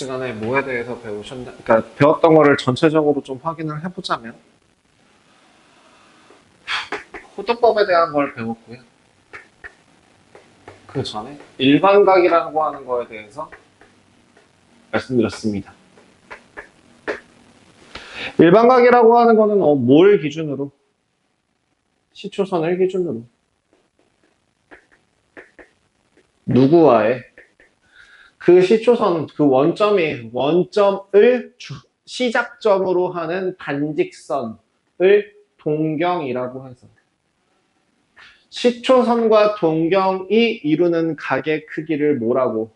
시간에 뭐에 대해서 그러니까 배웠던 거를 전체적으로 좀 확인을 해보자면, 호도법에 대한 걸 배웠고요. 그 전에 일반각이라고 하는 거에 대해서 말씀드렸습니다. 일반각이라고 하는 거는 뭘 기준으로? 시초선을 기준으로. 누구와의? 그 시초선, 그 원점을 시작점으로 하는 반직선을 동경이라고 해서. 시초선과 동경이 이루는 각의 크기를 뭐라고?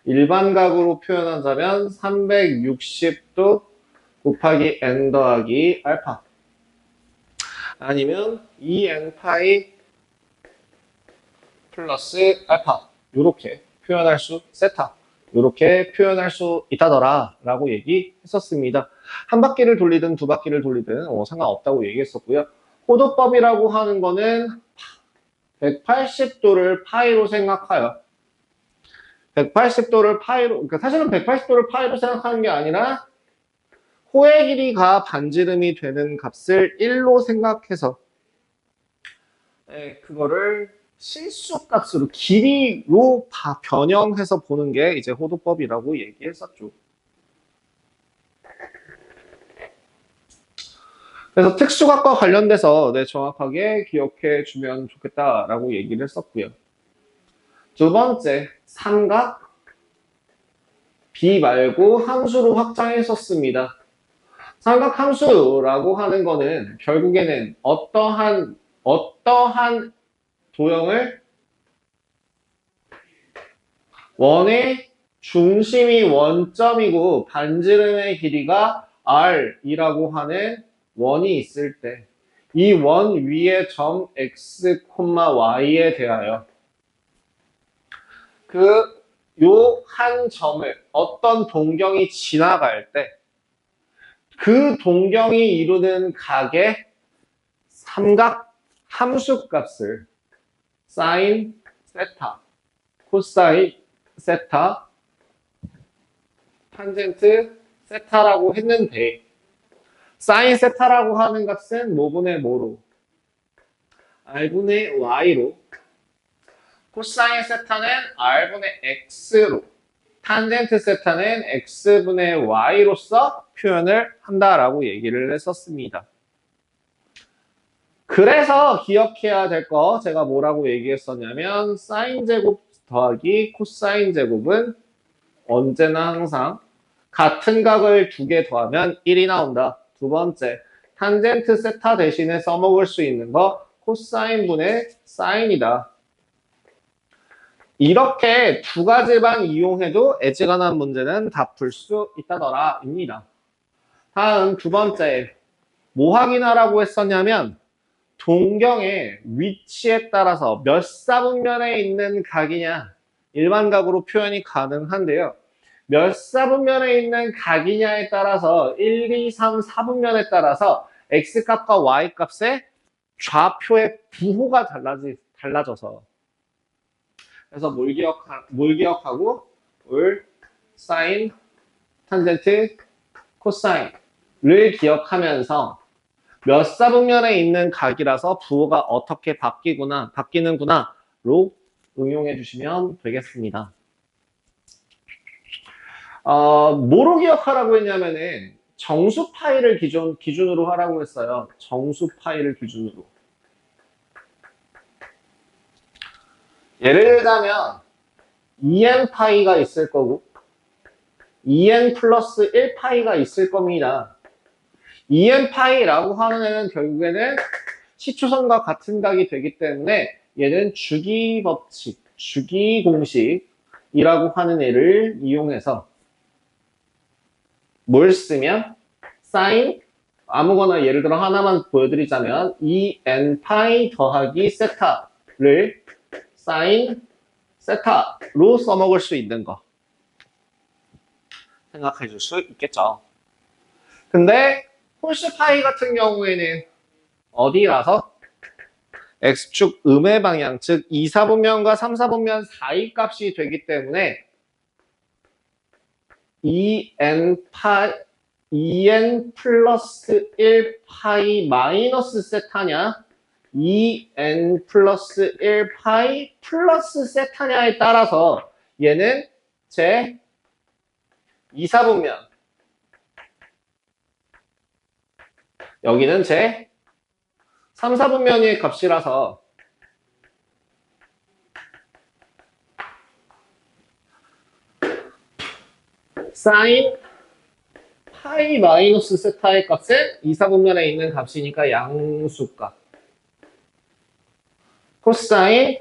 일반각으로 표현하자면 360도 곱하기 n 더하기 알파. 아니면 2n 파이 플러스 알파. 요렇게 표현할 수, 세타. 요렇게 표현할 수 있다더라 라고 얘기했었습니다. 한 바퀴를 돌리든 두 바퀴를 돌리든 상관없다고 얘기했었고요. 호도법이라고 하는 거는 180도를 파이로 생각하여 180도를 파이로, 그러니까 사실은 180도를 파이로 생각하는 게 아니라 호의 길이가 반지름이 되는 값을 1로 생각해서 그거를 실수값으로 길이로 변형해서 보는 게 이제 호도법이라고 얘기했었죠. 그래서 특수각과 관련돼서 정확하게 기억해 주면 좋겠다라고 얘기를 했었고요. 두 번째, 삼각 B 말고 함수로 확장했었습니다. 삼각 함수라고 하는 거는 결국에는 어떠한 도형을 원의 중심이 원점이고 반지름의 길이가 R이라고 하는 원이 있을 때 이 원 위의 점 X, Y에 대하여 요 한 점을 어떤 동경이 지나갈 때 그 동경이 이루는 각의 삼각 함수값을 사인 세타, 코사인 세타, 탄젠트 세타라고 했는데 사인 세타라고 하는 값은 뭐분의 뭐로? R분의 Y로, 코사인 세타는 R분의 X로, 탄젠트 세타는 X분의 Y로서 표현을 한다라고 얘기를 했었습니다. 그래서 기억해야 될 거 제가 뭐라고 얘기했었냐면 사인 제곱 더하기 코사인 제곱은 언제나 항상 같은 각을 두 개 더하면 1이 나온다. 두 번째, 탄젠트 세타 대신에 써먹을 수 있는 거 코사인분의 사인이다. 이렇게 두 가지만 이용해도 애지간한 문제는 다 풀 수 있다더라 입니다. 다음 두 번째, 뭐 확인하라고 했었냐면 동경의 위치에 따라서 몇 사분면에 있는 각이냐 일반각으로 표현이 가능한데요. 몇 사분면에 있는 각이냐에 따라서 1, 2, 3, 4분면에 따라서 X값과 Y값의 좌표의 부호가 달라져서 그래서 뭘 기억하고 사인, 탄젠트, 코사인을 기억하면서 몇 사분면에 있는 각이라서 부호가 어떻게 바뀌는구나로 응용해 주시면 되겠습니다. 뭐로 기억하라고 했냐면은 정수 파이를 기준으로 하라고 했어요. 정수 파이를 기준으로. 예를 들자면 2n 파이가 있을 거고 2n 플러스 1 파이가 있을 겁니다. 2n 파이라고 하는 애는 결국에는 시초선과 같은 각이 되기 때문에 얘는 주기 법칙, 주기 공식이라고 하는 애를 이용해서 뭘 쓰면 사인 아무거나 예를 들어 하나만 보여드리자면 2n 파이 더하기 세타를 사인 세타로 써먹을 수 있는 거 생각해 줄 수 있겠죠. 근데 홀수 파이 같은 경우에는 어디라서? X축 음의 방향, 즉 2, 4분면과 3, 4분면 사이 값이 되기 때문에 2n 플러스 1 파이 마이너스 세타냐 2n 플러스 1 파이 플러스 세타냐에 따라서 얘는 제 2, 4분면 여기는 제 3, 4분면의 값이라서 사인 파이 마이너스 세타의 값은 2, 4분면에 있는 값이니까 양수값. 코사인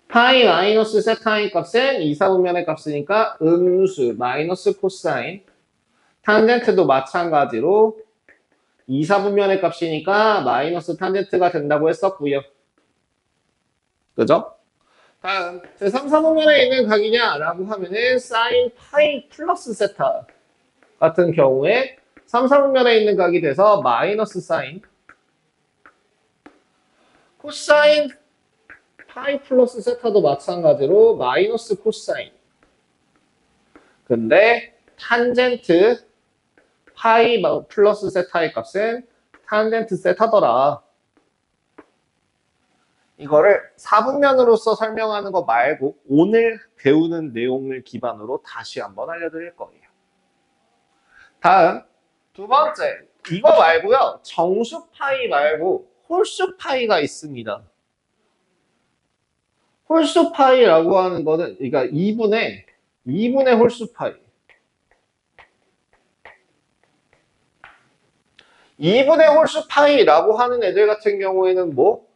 파이 마이너스 세타의 값은 2, 4분면의 값이니까 음수 마이너스 코사인. 탄젠트도 마찬가지로 2, 4분면의 값이니까 마이너스 탄젠트가 된다고 했었고요. 그죠? 다음, 제 3, 4분면에 있는 각이냐라고 하면은 사인 파이 플러스 세타 같은 경우에 3, 4분면에 있는 각이 돼서 마이너스 사인 코사인 파이 플러스 세타도 마찬가지로 마이너스 코사인. 근데 탄젠트 파이 플러스 세타의 값은 탄젠트 세타더라. 이거를 4분면으로서 설명하는 거 말고 오늘 배우는 내용을 기반으로 다시 한번 알려드릴 거예요. 다음 두 번째, 이거 말고요. 정수 파이 말고 홀수 파이가 있습니다. 홀수 파이라고 하는 거는 그러니까 2분의 홀수 파이. 2분의 홀수 파이라고 하는 애들 같은 경우에는 뭐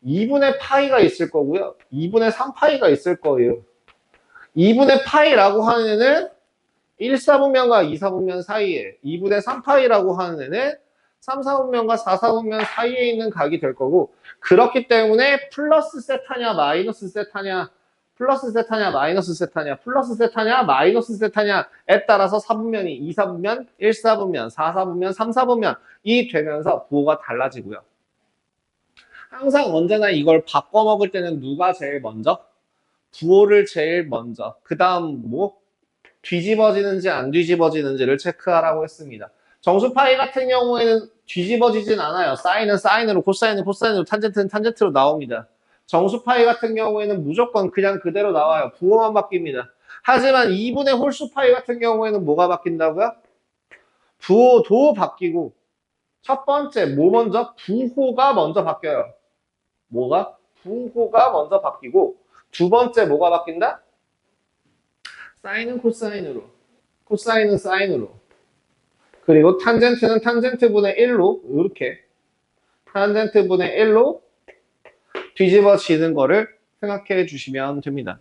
2분의 파이가 있을 거고요. 2분의 3파이가 있을 거예요. 2분의 파이라고 하는 애는 1, 4분면과 2, 4분면 사이에 2분의 3파이라고 하는 애는 3, 4분면과 4, 4분면 사이에 있는 각이 될 거고 그렇기 때문에 플러스 세타냐 마이너스 세타냐 플러스 세타냐 마이너스 세타냐 플러스 세타냐 마이너스 세타냐에 따라서 4분면이 2, 4분면, 1, 4분면, 4, 4분면, 3, 4분면이 되면서 부호가 달라지고요. 항상 언제나 이걸 바꿔 먹을 때는 누가 제일 먼저? 부호를 제일 먼저. 그 다음 뭐? 뒤집어지는지 안 뒤집어지는지를 체크하라고 했습니다. 정수 파이 같은 경우에는 뒤집어지진 않아요. 사인은 사인으로, 코사인은 코사인으로, 탄젠트는 탄젠트로 나옵니다. 정수 파이 같은 경우에는 무조건 그냥 그대로 나와요. 부호만 바뀝니다. 하지만 2분의 홀수 파이 같은 경우에는 뭐가 바뀐다고요? 부호도 바뀌고 첫 번째 뭐 먼저? 부호가 먼저 바뀌어요. 뭐가? 부호가 먼저 바뀌고 두 번째 뭐가 바뀐다? 사인은 코사인으로, 코사인은 사인으로, 그리고 탄젠트는 탄젠트분의 1로 이렇게 탄젠트분의 1로 뒤집어지는 거를 생각해 주시면 됩니다.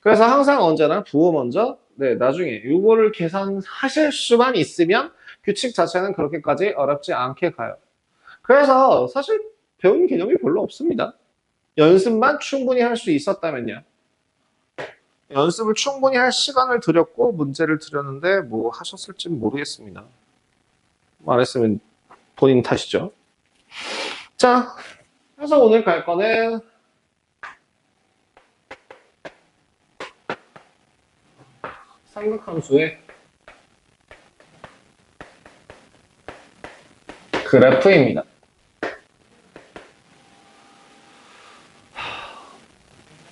그래서 항상 언제나 부호 먼저 나중에 이거를 계산하실 수만 있으면 규칙 자체는 그렇게까지 어렵지 않게 가요. 그래서 사실 배우는 개념이 별로 없습니다. 연습만 충분히 할 수 있었다면요. 연습을 충분히 할 시간을 드렸고 문제를 드렸는데 뭐 하셨을지 모르겠습니다. 말했으면 본인 탓이죠. 자, 그래서 오늘 갈 거는 삼각함수의 그래프입니다.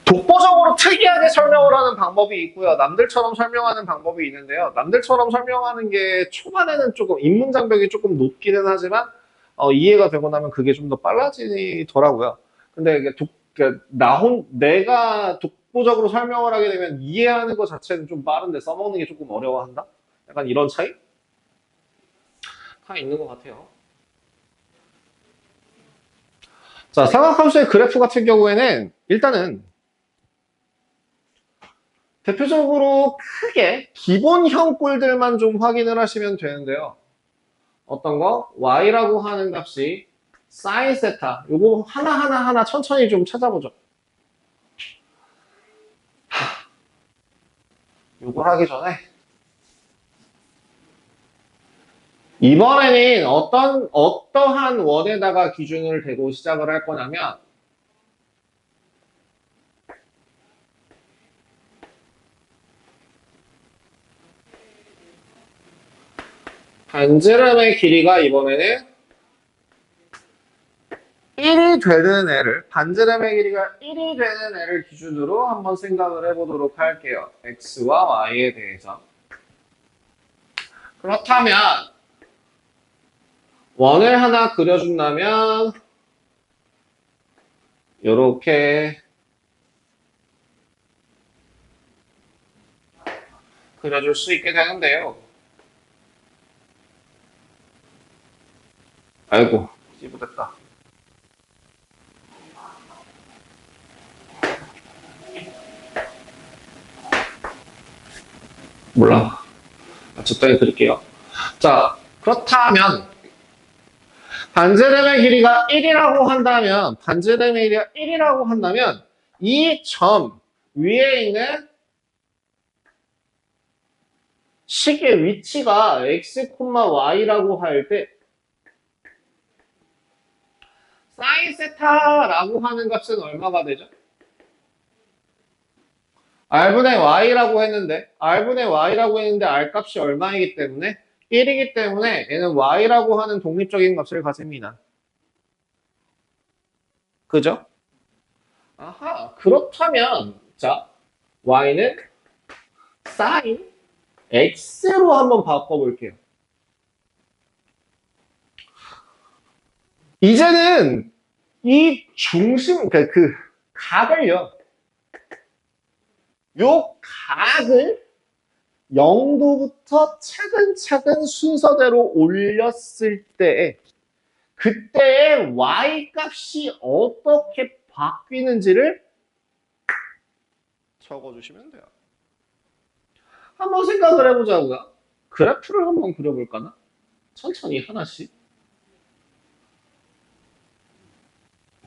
독보적으로 특이하게 설명을 하는 방법이 있고요. 남들처럼 설명하는 방법이 있는데요. 남들처럼 설명하는 게 초반에는 조금 입문 장벽이 조금 높기는 하지만 이해가 되고 나면 그게 좀 더 빨라지더라고요. 근데 이게 내가 독보적으로 설명을 하게 되면 이해하는 것 자체는 좀 빠른데 써먹는 게 조금 어려워한다? 약간 이런 차이? 다 있는 것 같아요. 자, 삼각함수의 그래프 같은 경우에는 일단은 대표적으로 크게 기본형 꼴들만 좀 확인을 하시면 되는데요. 어떤 거? y라고 하는 값이 sin 세타. 요거 하나 천천히 좀 찾아보죠. 요걸 하기 전에 이번에는 어떠한 원에다가 기준을 대고 시작을 할 거냐면 반지름의 길이가 이번에는 1이 되는 애를, 반지름의 길이가 1이 되는 애를 기준으로 한번 생각을 해보도록 할게요. x와 y에 대해서. 그렇다면 원을 하나 그려준다면 이렇게 그려줄 수 있게 되는데요. 아이고, 찌부됐다. 몰라. 적당히 그릴게요. 자, 그렇다면 반지름의 길이가 1이라고 한다면, 반지름의 길이가 1이라고 한다면 이 점 위에 있는 식의 위치가 x, y라고 할 때 사인 세타라고 하는 값은 얼마가 되죠? r분의 y라고 했는데 r 값이 얼마이기 때문에 1이기 때문에 얘는 y라고 하는 독립적인 값을 가집니다. 그죠? 아하, 그렇다면 자, y는 sin x로 한번 바꿔볼게요. 이제는 이 중심, 그 각을요, 요 각을 0도부터 차근차근 순서대로 올렸을 때 그때의 y 값이 어떻게 바뀌는지를 적어주시면 돼요. 한번 생각을 해보자고요. 그래프를 한번 그려볼까나? 천천히 하나씩.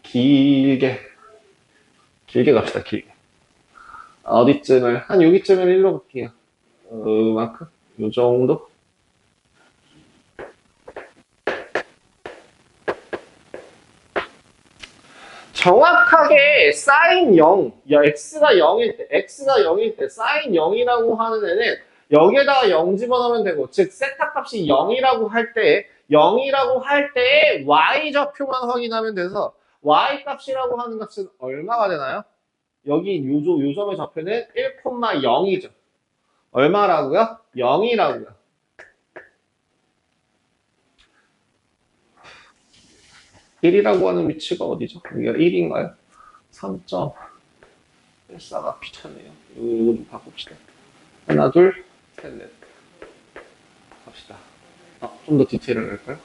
길게 갑시다. 길게. 어디쯤을, 한 여기쯤을 일러볼게요. 만큼? 요 정도? 정확하게 사인 0, x가 0일 때 사인 0이라고 하는 애는 여기에다가 0 집어넣으면 되고, 즉 세타 값이 0이라고 할 때 y 좌표만 확인하면 돼서 y 값이라고 하는 값은 얼마가 되나요? 여기 요 점의 좌표는 1,0이죠. 얼마라고요? 0이라고요. (1) 하는 위치가 어디죠? 여기가 1인가요? 3.14가 비쳤네요. 이거 좀 바꿉시다. 하나, 둘, 셋, 넷. 갑시다. 좀 더 디테일을 할까요?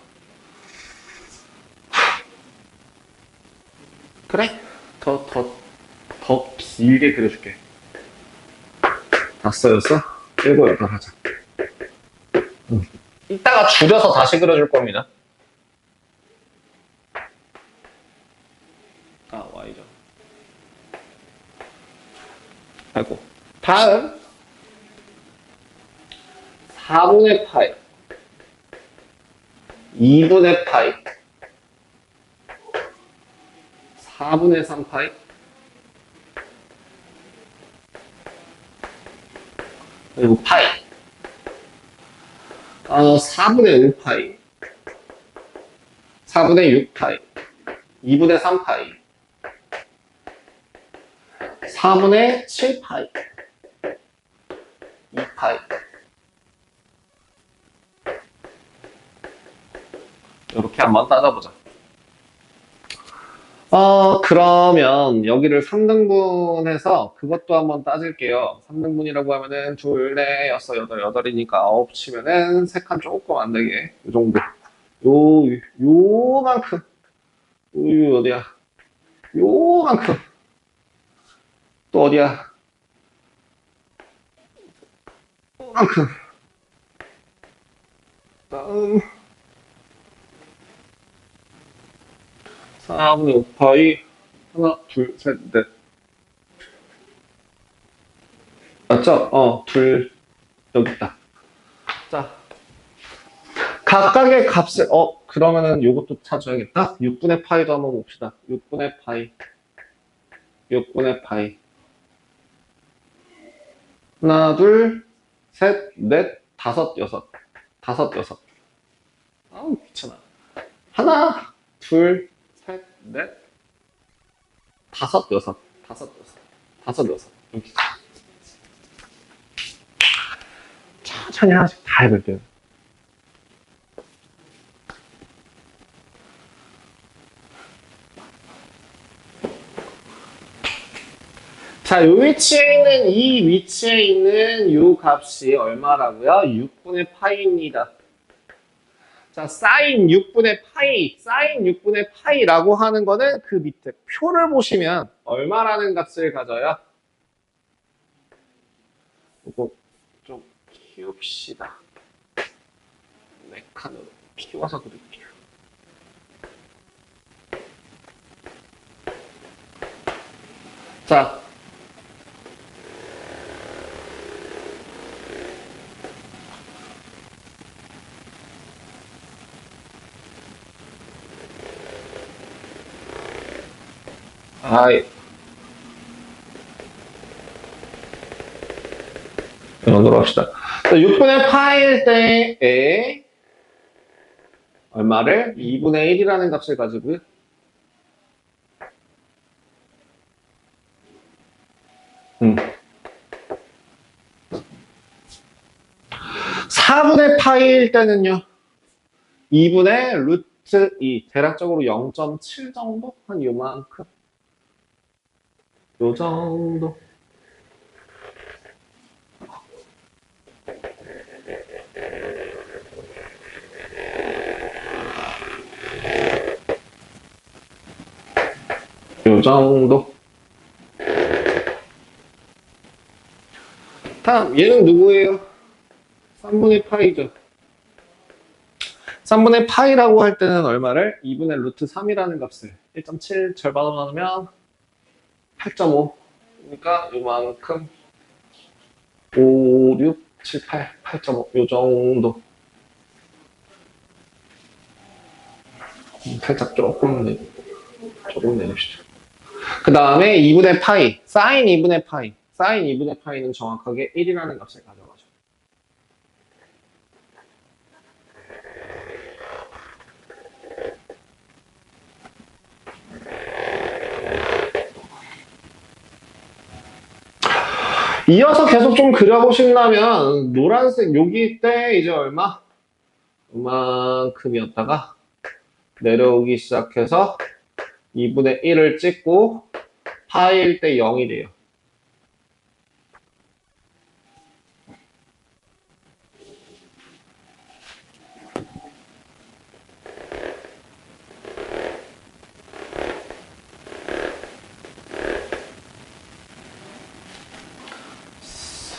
그래. 더 길게 그려줄게. 다 써였어? 7, 8 하자. 이따가 줄여서 다시 그려줄 겁니다. Y죠. 아이고. 다음 4분의 파이 2분의 파이 4분의 3파이 그리고 파이 4분의 5파이 4분의 6파이 2분의 3파이 4분의 7파이 2파이 이렇게 한번 따져보자. 그러면 여기를 3등분해서 그것도 한번 따질게요. 3등분이라고 하면은 둘, 넷, 여섯, 여덟, 여덟이니까 9 치면은 3칸 조금 안 되게 이 정도. 요만큼. 어디야? 요만큼. 또 어디야? 요만큼. 다음 4분의 5파이 하나, 둘, 셋, 넷. 맞죠? 둘 여기 있다. 자, 각각의 값을 그러면은 요것도 찾아야겠다. 6분의 파이도 한번 봅시다. 6분의 파이 하나, 둘, 셋, 넷, 다섯, 여섯. 아우, 귀찮아. 하나, 둘, 셋, 넷, 다섯, 여섯. 다섯, 여섯. 다섯, 여섯. 이렇게. 천천히 하나씩 다 해볼게요. 자, 요 위치에 있는, 이 위치에 있는 요 값이 얼마라고요? 6분의 파이입니다. 자, 사인 6분의 파이, 사인 6분의 파이라고 하는 거는 그 밑에 표를 보시면 얼마라는 값을 가져요? 이거 좀 키웁시다. 네 칸으로 키워서 그릴게요. 자, 아이, 이런으로 합시다. 6분의 파일 때에 얼마를? 2분의 1이라는 값을 가지고요. 4분의 파일 때는요. 2분의 루트 2, 대략적으로 0.7 정도? 한 요만큼. 요 정도. 요 정도. 다음, 얘는 누구예요? 3분의 파이죠. 3분의 파이라고 할 때는 얼마를? 2분의 루트 3이라는 값을 1.7 절반으로 나누면 8.5. 그러니까 요만큼 5, 6, 7, 8, 8.5. 요 정도. 살짝 조금 내립시다. 그 다음에 2분의 파이, 사인 2분의 파이. 사인 2분의 파이는 정확하게 1이라는 값을 가져가죠. 이어서 계속 좀 그려보신다면 노란색 여기 때 이제 얼마? 이만큼이었다가 내려오기 시작해서 2분의 1을 찍고 파일 때 0이 돼요.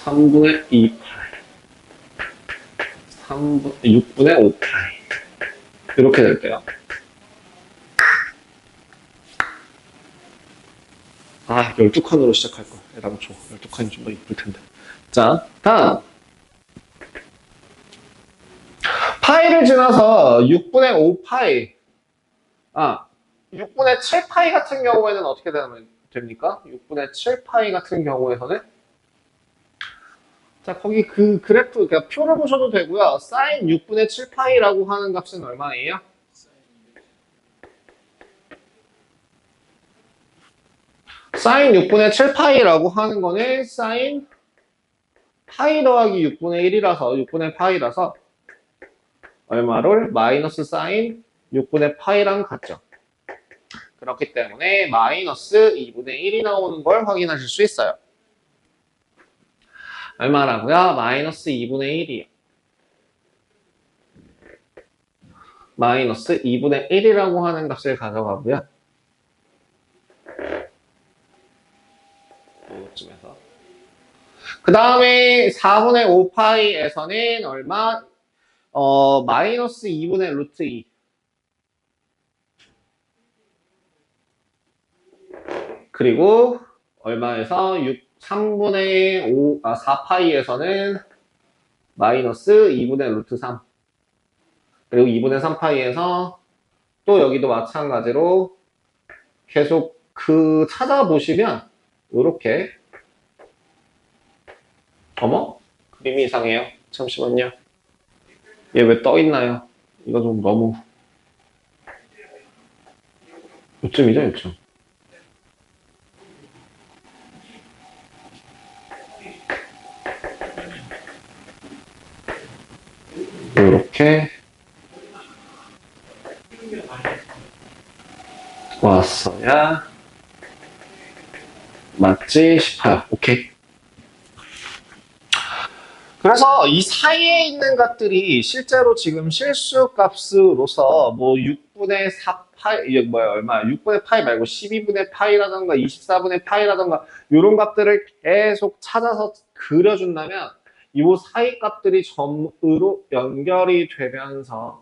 삼분의 2파이 6분의 5파이 이렇게 될게요. 아, 12칸으로 시작할 걸. 애당초 12칸이 좀 더 이쁠 텐데. 자, 다음. 파이를 지나서 6분의 5파이. 6분의 7파이 같은 경우에는 어떻게 됩니까? 6분의 7파이 같은 경우에서는 자, 거기 그 그래프, 그러니까 표를 보셔도 되고요. 사인 6분의 7파이라고 하는 값은 얼마예요? 사인 6분의 7파이라고 하는 거는 사인 파이 더하기 6분의 1이라서 6분의 파이라서 얼마를? 마이너스 사인 6분의 파이랑 같죠. 그렇기 때문에 마이너스 2분의 1이 나오는 걸 확인하실 수 있어요. 얼마라고요? 마이너스 2분의 1이요. 마이너스 2분의 1이라고 하는 값을 가져가고요. 이쯤에서. 그 다음에 4분의 5파이에서는 얼마? 마이너스 2분의 루트 2. 그리고 얼마에서 3분의 5, 4파이에서는 마이너스 2분의 루트 3. 그리고 2분의 3파이에서 또 여기도 마찬가지로 계속 그 찾아보시면 이렇게 어머? 그림이 이상해요. 잠시만요. 얘 왜 떠 있나요? 이거 좀 너무 요쯤이죠, 요쯤. 이렇게 왔어야 맞지 싶어요. 오케이. 그래서 이 사이에 있는 것들이 실제로 지금 실수 값으로서 뭐 6분의 4 파이, 이게 뭐야, 얼마, 6분의 파이 말고 12분의 파이라던가 24분의 파이라던가 이런 값들을 계속 찾아서 그려준다면 이 사이 값들이 점으로 연결이 되면서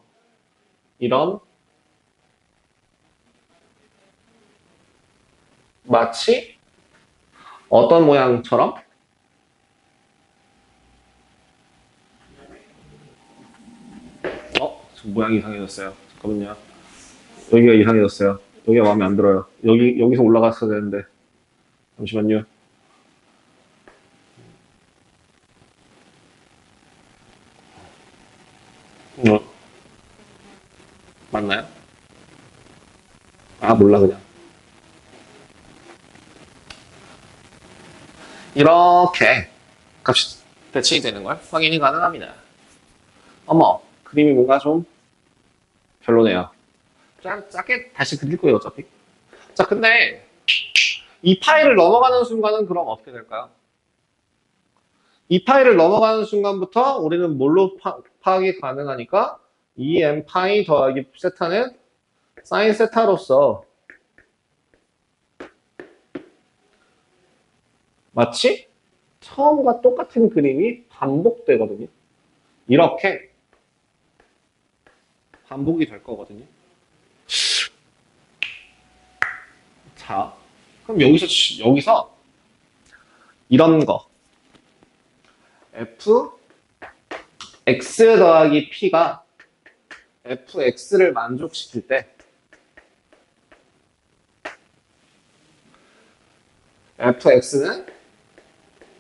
이런 마치 어떤 모양처럼 지금 모양이 이상해졌어요. 잠깐만요. 여기가 이상해졌어요. 여기가 마음에 안 들어요. 여기서 올라갔어야 되는데. 잠시만요. 어, 맞나요? 아, 몰라, 그냥. 이렇게 값이 배치이 되는 걸 확인이 가능합니다. 어머, 그림이 뭔가 좀 별로네요. 짧게 다시 그릴 거예요, 어차피. 자, 근데 이 파일을 넘어가는 순간은 그럼 어떻게 될까요? 이 파일을 넘어가는 순간부터 우리는 뭘로 파악이 가능하니까 2m 파이 더하기 세타는 사인 세타로서 마치 처음과 똑같은 그림이 반복되거든요. 이렇게 반복이 될 거거든요. 자, 그럼 여기서 이런 거 fx 더하기 p가 fx를 만족시킬 때 fx는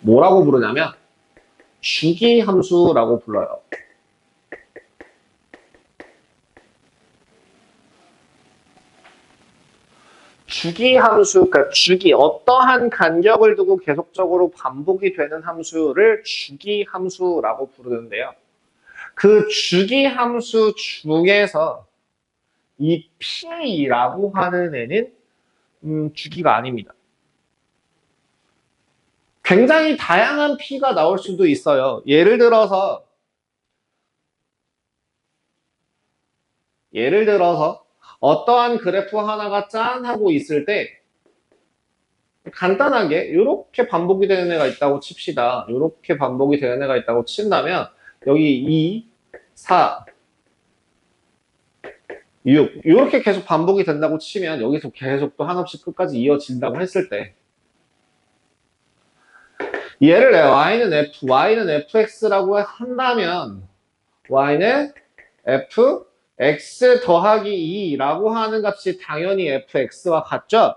뭐라고 부르냐면 주기 함수라고 불러요. 주기 함수, 그러니까 주기, 어떠한 간격을 두고 계속적으로 반복이 되는 함수를 주기 함수라고 부르는데요. 그 주기 함수 중에서 이 p라고 하는 애는 주기가 아닙니다. 굉장히 다양한 p가 나올 수도 있어요. 예를 들어서 어떠한 그래프 하나가 짠 하고 있을 때 간단하게 이렇게 반복이 되는 애가 있다고 칩시다. 이렇게 반복이 되는 애가 있다고 친다면 여기 2, 4, 6 이렇게 계속 반복이 된다고 치면 여기서 계속 또 한없이 끝까지 이어진다고 했을 때 얘를 y는 fx라고 한다면 y는 fx 더하기 2라고 하는 값이 당연히 fx와 같죠?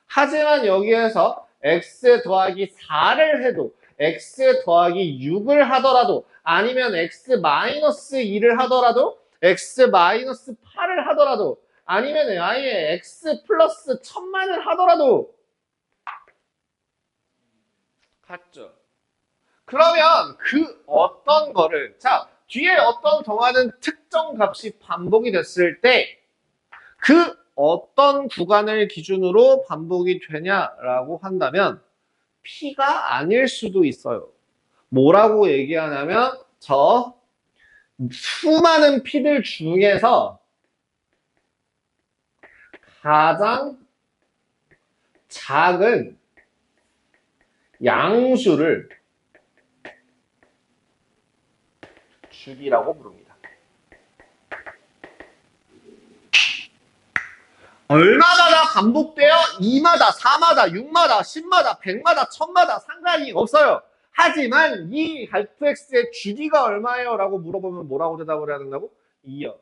하지만 여기에서 x 더하기 4를 해도 x 더하기 6을 하더라도 아니면 x 마이너스 2를 하더라도 x 마이너스 8을 하더라도 아니면 아예 x 플러스 1000만을 하더라도 같죠. 그러면 그 어떤 거를 자 뒤에 어떤 정하는 특정 값이 반복이 됐을 때 그 어떤 구간을 기준으로 반복이 되냐라고 한다면 P가 아닐 수도 있어요. 뭐라고 얘기하냐면 저 수많은 P들 중에서 가장 작은 양수를 주기라고 부릅니다. 얼마마다 반복돼요? 2마다, 4마다, 6마다, 10마다, 100마다, 1000마다 상관이 없어요. 하지만 이 fx의 주기가 얼마예요? 라고 물어보면 뭐라고 대답을 해야 된다고? 2요.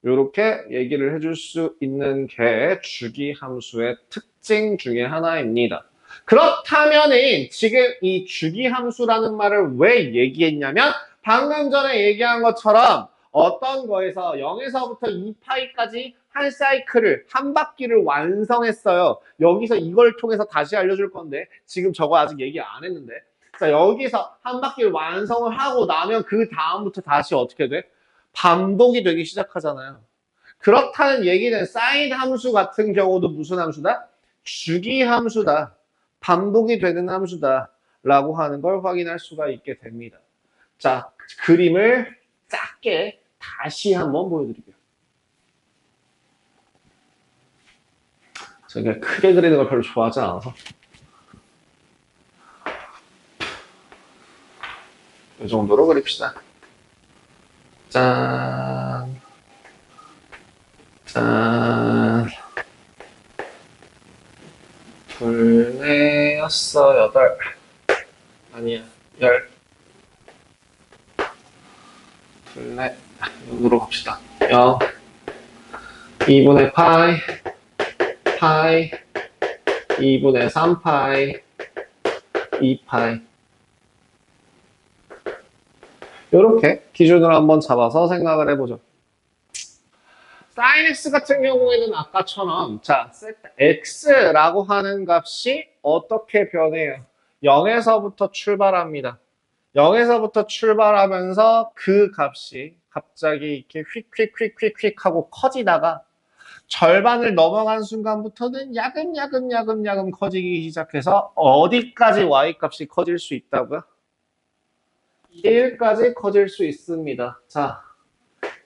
이렇게 얘기를 해줄 수 있는 게 주기 함수의 특징 중에 하나입니다. 그렇다면은 지금 이 주기 함수라는 말을 왜 얘기했냐면 방금 전에 얘기한 것처럼 어떤 거에서 0에서부터 2파이까지 한 사이클을, 한 바퀴를 완성했어요. 여기서 이걸 통해서 다시 알려줄 건데 지금 저거 아직 얘기 안 했는데 자 여기서 한 바퀴를 완성을 하고 나면 그 다음부터 다시 어떻게 돼? 반복이 되기 시작하잖아요. 그렇다는 얘기는 사인 함수 같은 경우도 무슨 함수다? 주기 함수다. 반복이 되는 함수다. 라고 하는 걸 확인할 수가 있게 됩니다. 자, 그림을 작게 다시 한번 보여드릴게요. 제가 크게 그리는 걸 별로 좋아하지 않아서. 이 정도로 그립시다. 짠. 짠. 둘, 넷, 여섯, 여덟. 아니야, 열. 둘, 넷. 여기로 갑시다. 0. 2분의 파이. 파이. 2분의 3파이. 2파이. 이렇게 기준으로 한번 잡아서 생각을 해보죠. sin x 같은 경우에는 아까처럼 자 x라고 하는 값이 어떻게 변해요? 0에서부터 출발합니다. 0에서부터 출발하면서 그 값이 갑자기 이렇게 휙휙휙휙휙 하고 커지다가 절반을 넘어간 순간부터는 야금야금 커지기 시작해서 어디까지 y 값이 커질 수 있다고요? 1까지 커질 수 있습니다. 자,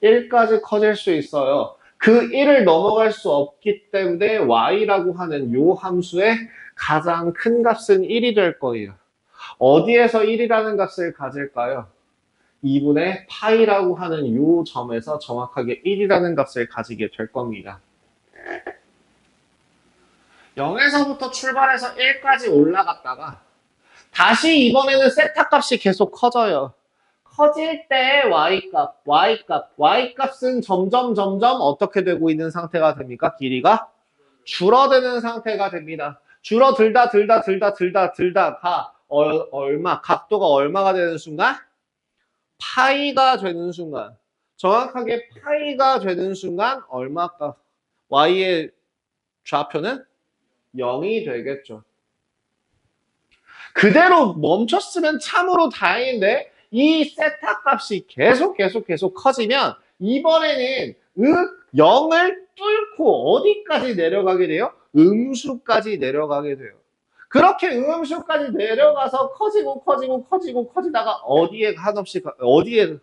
1까지 커질 수 있어요. 그 1을 넘어갈 수 없기 때문에 y라고 하는 요 함수의 가장 큰 값은 1이 될 거예요. 어디에서 1이라는 값을 가질까요? 2분의 파이라고 하는 요 점에서 정확하게 1이라는 값을 가지게 될 겁니다. 0에서부터 출발해서 1까지 올라갔다가 다시 이번에는 세타 값이 계속 커져요. 커질 때 y값은 점점 어떻게 되고 있는 상태가 됩니까? 길이가 줄어드는 상태가 됩니다. 줄어들다가 얼마, 각도가 얼마가 되는 순간? 파이가 되는 순간. 정확하게 파이가 되는 순간 얼마가 y의 좌표는 0이 되겠죠. 그대로 멈췄으면 참으로 다행인데 이 세타 값이 계속 커지면 이번에는 0을 뚫고 어디까지 내려가게 돼요? 음수까지 내려가게 돼요. 그렇게 음수까지 내려가서 커지다가 어디에 한없이 어디에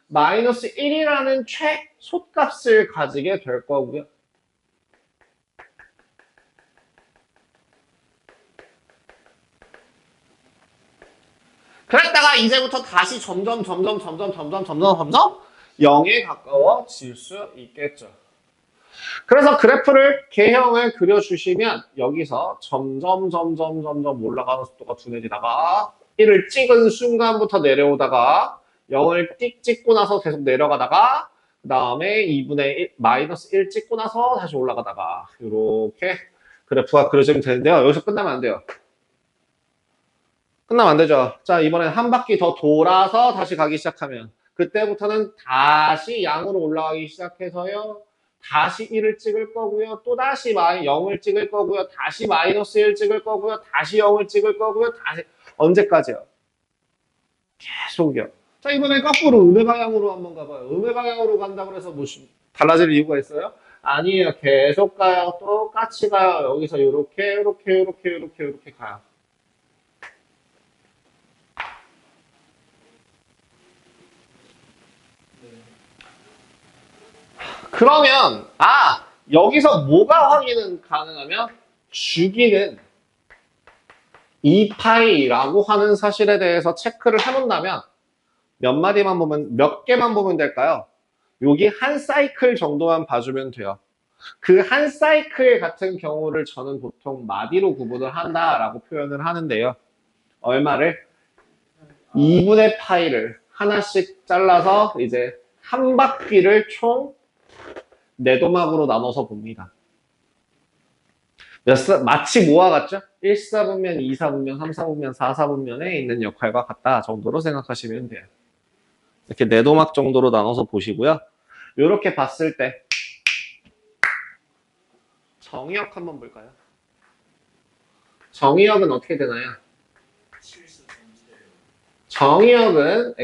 마이너스 1이라는 최소값을 가지게 될 거고요. 그랬다가 이제부터 다시 점점 0에 가까워질 수 있겠죠. 그래서 그래프를 개형을 그려주시면 여기서 점점 올라가는 속도가 둔해지다가 1을 찍은 순간부터 내려오다가 0을 띡 찍고 나서 계속 내려가다가 그 다음에 2분의 1, 마이너스 1 찍고 나서 다시 올라가다가 이렇게 그래프가 그려지면 되는데요. 여기서 끝나면 안 돼요. 끝나면 안 되죠. 자, 이번엔 한 바퀴 더 돌아서 다시 가기 시작하면 그때부터는 다시 양으로 올라가기 시작해서요. 다시 1을 찍을 거고요. 또 다시 0을 찍을 거고요. 다시 마이너스 1 찍을 거고요. 다시 0을 찍을 거고요. 다시 언제까지요? 계속이요. 자, 이번엔 거꾸로 음의 방향으로 한번 가봐요. 음의 방향으로 간다고 해서 뭐 달라질 이유가 있어요? 아니에요. 계속 가요. 똑같이 가요. 여기서 이렇게 가요. 그러면 여기서 뭐가 확인은 가능하면 주기는 2파이라고 하는 사실에 대해서 체크를 해놓는다면 몇 개만 보면 될까요? 여기 한 사이클 정도만 봐주면 돼요. 그 한 사이클 같은 경우를 저는 보통 마디로 구분을 한다라고 표현을 하는데요. 얼마를? 2분의 파이를 하나씩 잘라서 이제 한 바퀴를 총 4도막으로 나눠서 봅니다. 마치 뭐와 같죠? 1사분면, 2사분면, 3사분면, 4사분면에 있는 역할과 같다 정도로 생각하시면 돼요. 이렇게 내도막 정도로 나눠서 보시고요. 이렇게 봤을 때 정의역 한번 볼까요? 정의역은 어떻게 되나요? 정의역은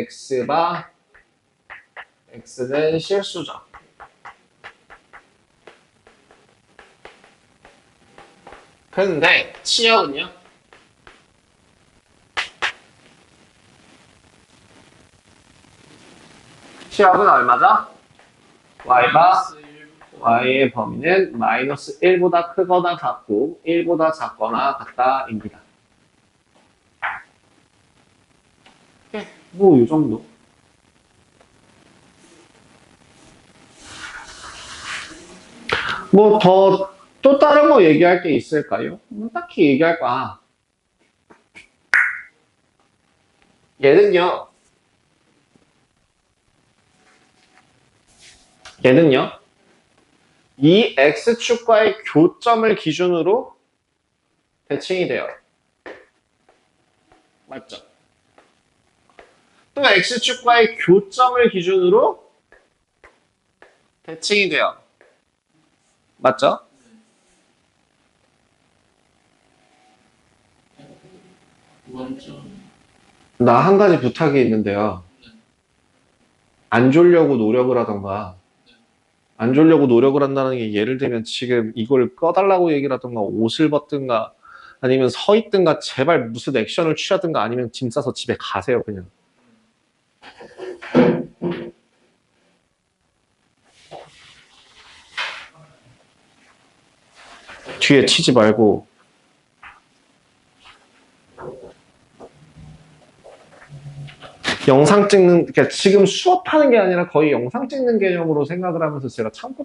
x는 실수죠. 근데 치역은요? 치역은 얼마죠? y의 범위는 마이너스 1보다 크거나 같고 1보다 작거나 같다입니다. 뭐 이 정도. 뭐 또 다른 거 얘기할 게 있을까요? 딱히 얘기할 거. 얘는요. 이 x축과의 교점을 기준으로 대칭이 돼요. 맞죠? 또 x축과의 교점을 기준으로 대칭이 돼요. 맞죠? 나 한 가지 부탁이 있는데요. 안 졸려고 노력을 하던가, 안 졸려고 노력을 한다는 게 예를 들면 지금 이걸 꺼달라고 얘기를 하던가, 옷을 벗든가, 아니면 서 있든가, 제발 무슨 액션을 취하든가, 아니면 짐 싸서 집에 가세요, 그냥. 뒤에 치지 말고. 영상 찍는, 그러니까 지금 수업하는 게 아니라 거의 영상 찍는 개념으로 생각을 하면서 제가 참고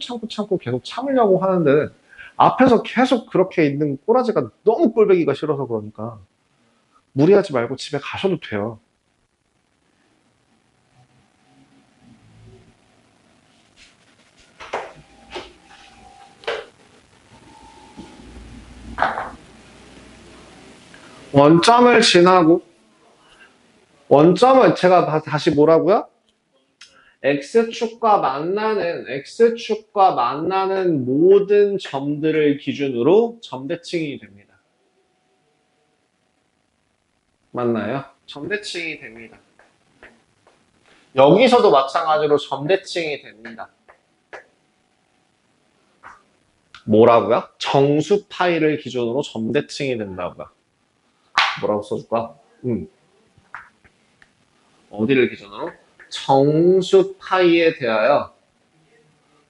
계속 참으려고 하는데 앞에서 계속 그렇게 있는 꼬라지가 너무 꼴배기가 싫어서 그러니까 무리하지 말고 집에 가셔도 돼요. 원점을 지나고 원점을 제가 다시 뭐라고요? X축과 만나는 모든 점들을 기준으로 점대칭이 됩니다. 맞나요? 점대칭이 됩니다. 여기서도 마찬가지로 점대칭이 됩니다. 뭐라고요? 정수 파이를 기준으로 점대칭이 된다고요. 뭐라고 써줄까? 어디를 기준으로? 정수 파이에 대하여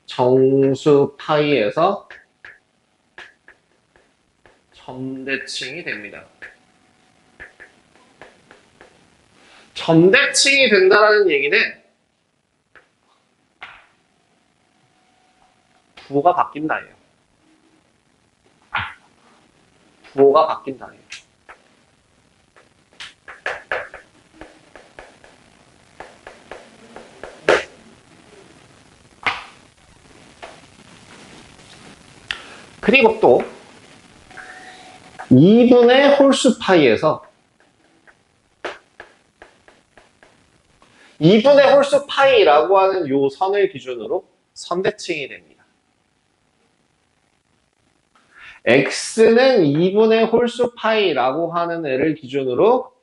정수 파이에서 점대칭이 됩니다. 점대칭이 된다라는 얘기는 부호가 바뀐다예요. 부호가 바뀐다예요. 그리고 또 2분의 홀수 파이에서 2분의 홀수 파이라고 하는 요 선을 기준으로 선대칭이 됩니다. x는 2분의 홀수 파이라고 하는 애를 기준으로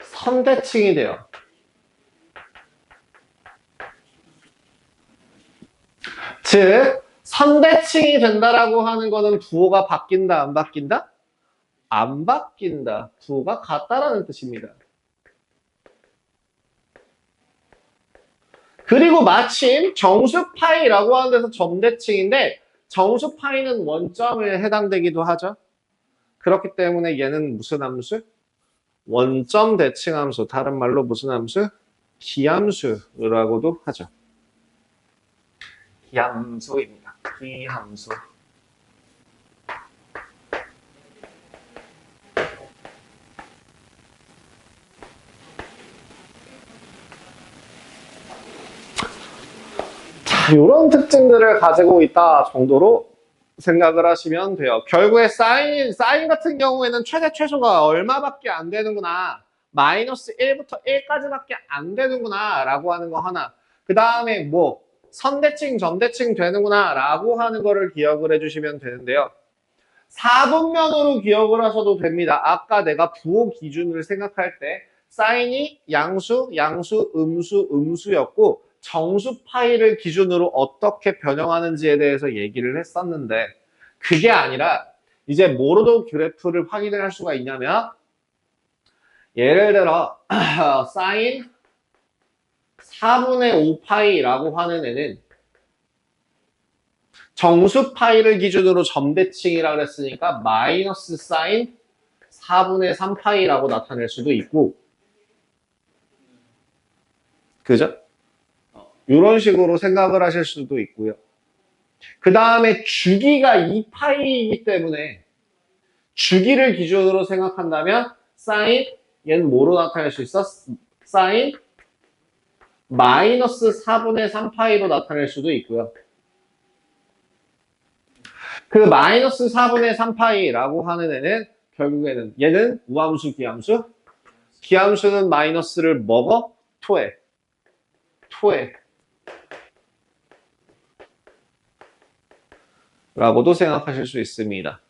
선대칭이 돼요. 즉 선대칭이 된다라고 하는 거는 부호가 바뀐다, 안 바뀐다? 안 바뀐다. 부호가 같다라는 뜻입니다. 그리고 마침 정수 파이라고 하는 데서 점대칭인데 정수 파이는 원점에 해당되기도 하죠. 그렇기 때문에 얘는 무슨 함수? 원점 대칭 함수. 다른 말로 무슨 함수? 기함수라고도 하죠. 기함수입니다. 기함수. 자, 이런 특징들을 가지고 있다 정도로 생각을 하시면 돼요. 결국에 사인 같은 경우에는 최대 최소가 얼마밖에 안 되는구나. 마이너스 1부터 1까지밖에 안 되는구나. 라고 하는 거 하나. 그 다음에 뭐 선대칭, 점대칭 되는구나. 라고 하는 거를 기억을 해주시면 되는데요. 4분면으로 기억을 하셔도 됩니다. 아까 내가 부호 기준을 생각할 때 사인이 양수, 양수, 음수, 음수였고 정수 파이를 기준으로 어떻게 변형하는지에 대해서 얘기를 했었는데 그게 아니라 이제 뭐로도 그래프를 확인을 할 수가 있냐면 예를 들어 사인 4분의 5 파이라고 하는 애는 정수 파이를 기준으로 점대칭이라고 했으니까 마이너스 사인 4분의 3 파이라고 나타낼 수도 있고 그죠? 이런 식으로 생각을 하실 수도 있고요. 그 다음에 주기가 2파이이기 때문에 주기를 기준으로 생각한다면 사인 얘는 뭐로 나타낼 수 있어? 사인 마이너스 4분의 3파이로 나타낼 수도 있고요. 그 마이너스 4분의 3파이라고 하는 애는 결국에는 얘는 우함수, 기함수? 기함수는 마이너스를 먹어? 토해. 라고도 생각하실 수 있습니다.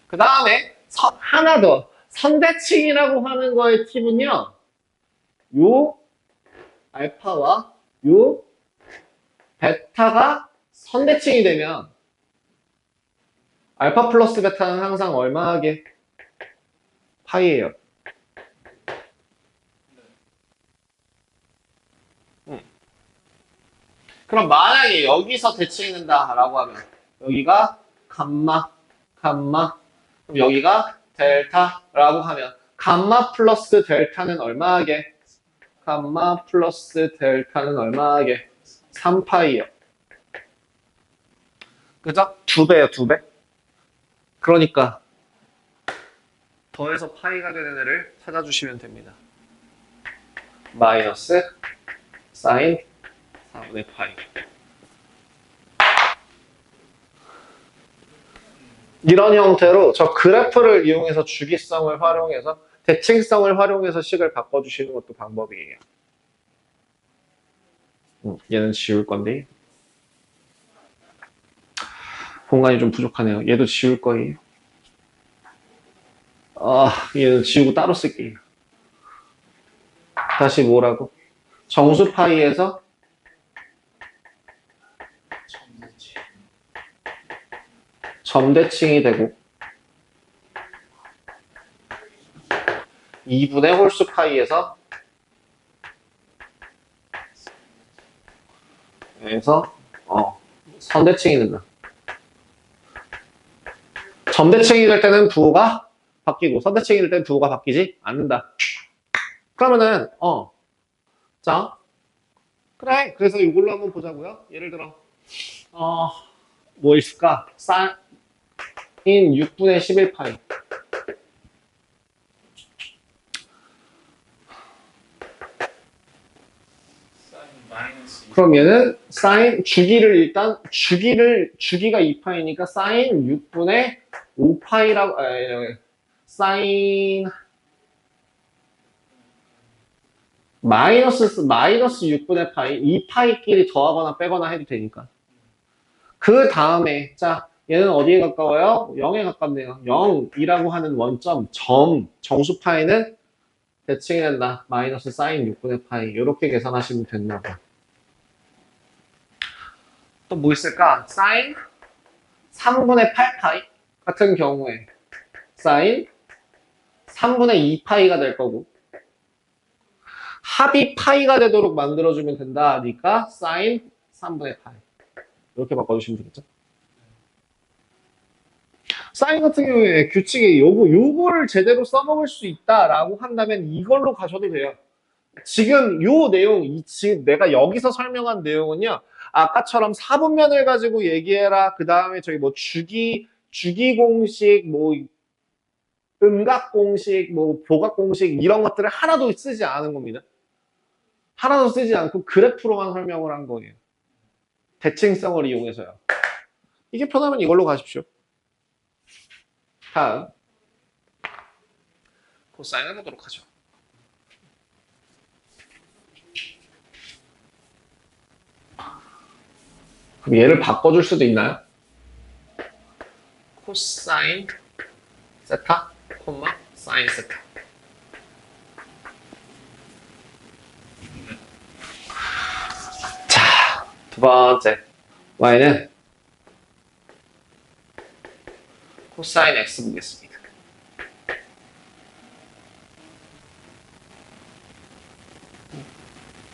그 다음에 하나 더 선대칭이라고 하는 거의 팁은요. 요 알파와 요 베타가 선대칭이 되면 알파 플러스 베타는 항상 얼마하게? 파이예요. 그럼 만약에 여기서 대칭이 된다라고 하면 여기가 감마, 감마, 그럼 여기가 델타라고 하면 감마 플러스 델타는 얼마하게? 감마 플러스 델타는 얼마하게? 3파이요. 그죠? 2배요, 2배. 그러니까 더해서 파이가 되는 애를 찾아주시면 됩니다. 마이너스 사인 4분의 파이. 이런 형태로 저 그래프를 이용해서 주기성을 활용해서 대칭성을 활용해서 식을 바꿔주시는 것도 방법이에요. 얘는 지울 건데 공간이 좀 부족하네요. 얘도 지울 거예요. 얘는 지우고 따로 쓸게요. 다시 뭐라고? 정수 파이에서 점대칭이 되고 2분의 홀수 파이에서 선대칭이 된다. 점대칭이 될 때는 부호가 바뀌고 선대칭이 될 때는 부호가 바뀌지 않는다. 그러면은 자 그래 그래서 이걸로 한번 보자고요. 예를 들어 뭐 있을까? 사인 6분의 11파이. 그럼 얘는 사인 주기를 일단 주기가 2파이니까 사인 6분의 5파이라고 사인 마이너스 6분의 파이 2파이끼리 더하거나 빼거나 해도 되니까. 그 다음에 자 얘는 어디에 가까워요? 0에 가깝네요. 0이라고 하는 원점 정수 파이는 대칭이 된다. 마이너스 사인 6분의 파이 이렇게 계산하시면 된다고. 또 뭐 있을까? 사인 3분의 8파이 같은 경우에 사인 3분의 2파이가 될 거고 합이 파이가 되도록 만들어주면 된다니까 사인 3분의 파이 이렇게 바꿔주시면 되겠죠? 사인 같은 경우에 규칙에 요거를 제대로 써먹을 수 있다라고 한다면 이걸로 가셔도 돼요. 지금 요 내용, 지금 내가 여기서 설명한 내용은요. 아까처럼 사분면을 가지고 얘기해라. 그 다음에 저기 뭐 주기 공식, 뭐 음각 공식, 뭐 보각 공식 이런 것들을 하나도 쓰지 않은 겁니다. 하나도 쓰지 않고 그래프로만 설명을 한 거예요. 대칭성을 이용해서요. 이게 편하면 이걸로 가십시오. 다음 코사인을 보도록 하죠. 그럼 얘를 바꿔줄 수도 있나요? 코사인 세타, 콤마, 사인 세타. 자, 두 번째. y는 코사인 x 보겠습니다.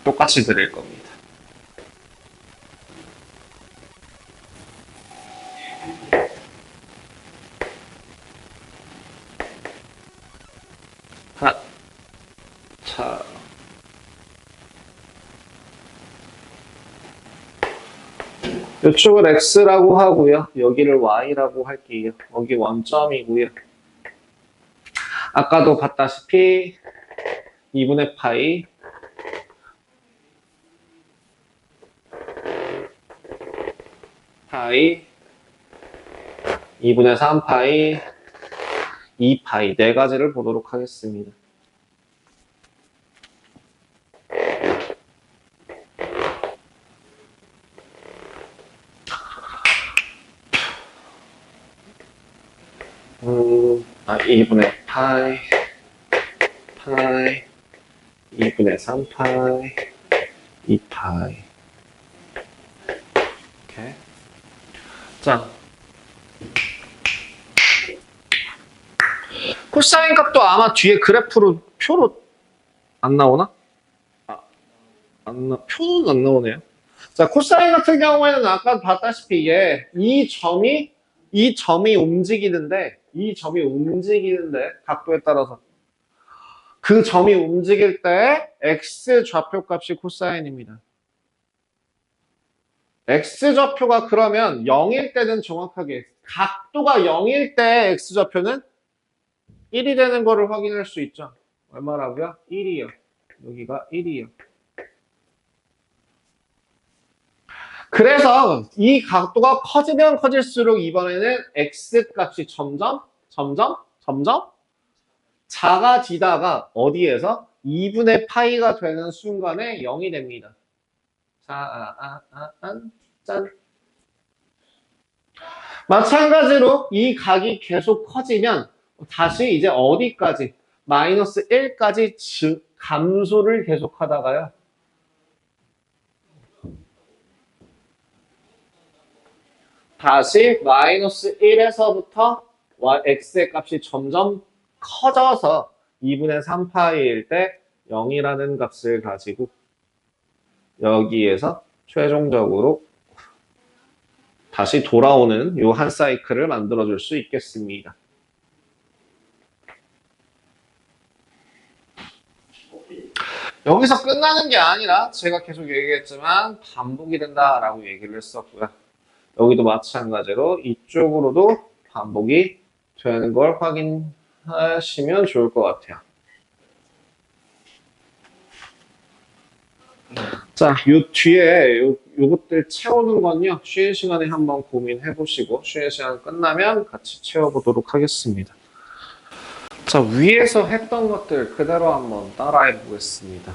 똑같이 드릴 겁니다. 하나. 자. 이쪽을 x라고 하고요. 여기를 y라고 할게요. 여기 원점이고요. 아까도 봤다시피 2분의 파이 파이 2분의 3파이 2파이 네 가지를 보도록 하겠습니다. 아, 2분의 파이 2분의 3파이 2파이 오케이. 자, 코사인 값도 아마 뒤에 그래프로 표로 안 나오나? 표는 안 나오네요. 자, 코사인 같은 경우에는 아까 봤다시피 이게 이 점이 움직이는데 각도에 따라서 그 점이 움직일 때 x 좌표 값이 코사인입니다. x 좌표가 그러면 0일 때는 정확하게 각도가 0일 때 x 좌표는 1이 되는 거를 확인할 수 있죠. 얼마라고요? 1이요. 여기가 1이요. 그래서 이 각도가 커지면 커질수록 이번에는 x 값이 점점 작아지다가 어디에서 2분의 파이가 되는 순간에 0이 됩니다. 짠. 마찬가지로 이 각이 계속 커지면 다시 이제 어디까지? 마이너스 1까지 감소를 계속 하다가요. 다시 마이너스 1에서부터 x의 값이 점점 커져서 2분의 3파이일 때 0이라는 값을 가지고 여기에서 최종적으로 다시 돌아오는 요 한 사이클을 만들어줄 수 있겠습니다. 여기서 끝나는 게 아니라 제가 계속 얘기했지만 반복이 된다라고 얘기를 했었고요. 여기도 마찬가지로 이쪽으로도 반복이 되는 걸 확인하시면 좋을 것 같아요. 자, 요 뒤에 요것들 채우는 건요. 쉬는 시간에 한번 고민해 보시고 쉬는 시간 끝나면 같이 채워보도록 하겠습니다. 자, 위에서 했던 것들 그대로 한번 따라해 보겠습니다.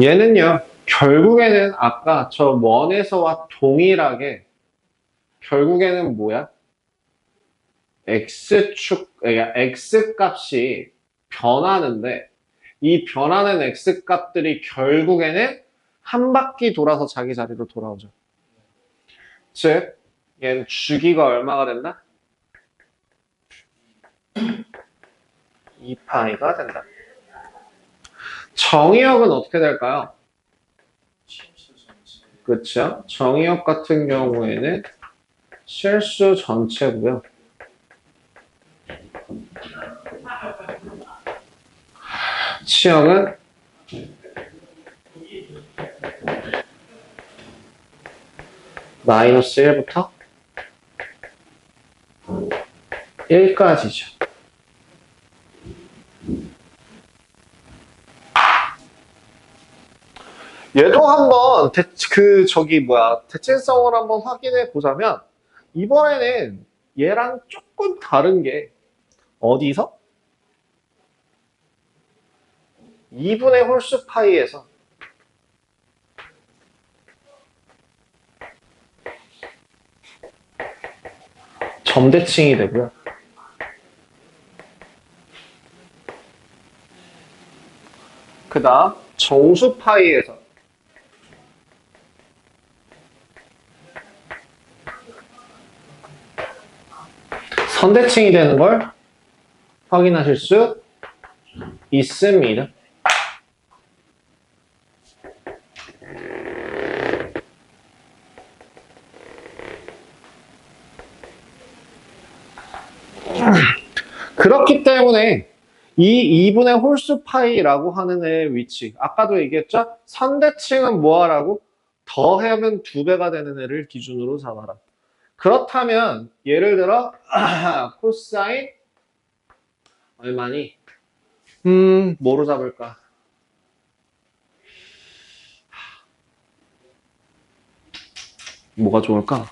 얘는요. 결국에는 아까 저 원에서와 동일하게 결국에는 뭐야? x 값이 변하는데 이 변하는 x 값들이 결국에는 한 바퀴 돌아서 자기 자리로 돌아오죠. 즉, 얘는 주기가 얼마가 된다? 2파이가 된다. 정의역은 어떻게 될까요? 그렇죠? 정의역 같은 경우에는 실수 전체고요. 치역은 마이너스 1부터 1까지죠. 얘도 한번 대칭성을 한번 확인해 보자면 이번에는 얘랑 조금 다른 게 어디서? 2분의 홀수 파이에서 점대칭이 되고요. 그 다음 정수 파이에서 선대칭이 되는 걸 확인하실 수 있습니다. 그렇기 때문에 이 2분의 홀수 파이라고 하는 애의 위치, 아까도 얘기했죠? 선대칭은 뭐하라고? 더하면 2배가 되는 애를 기준으로 잡아라. 그렇다면 예를 들어 코사인 얼마니? 뭐로 잡을까? 뭐가 좋을까?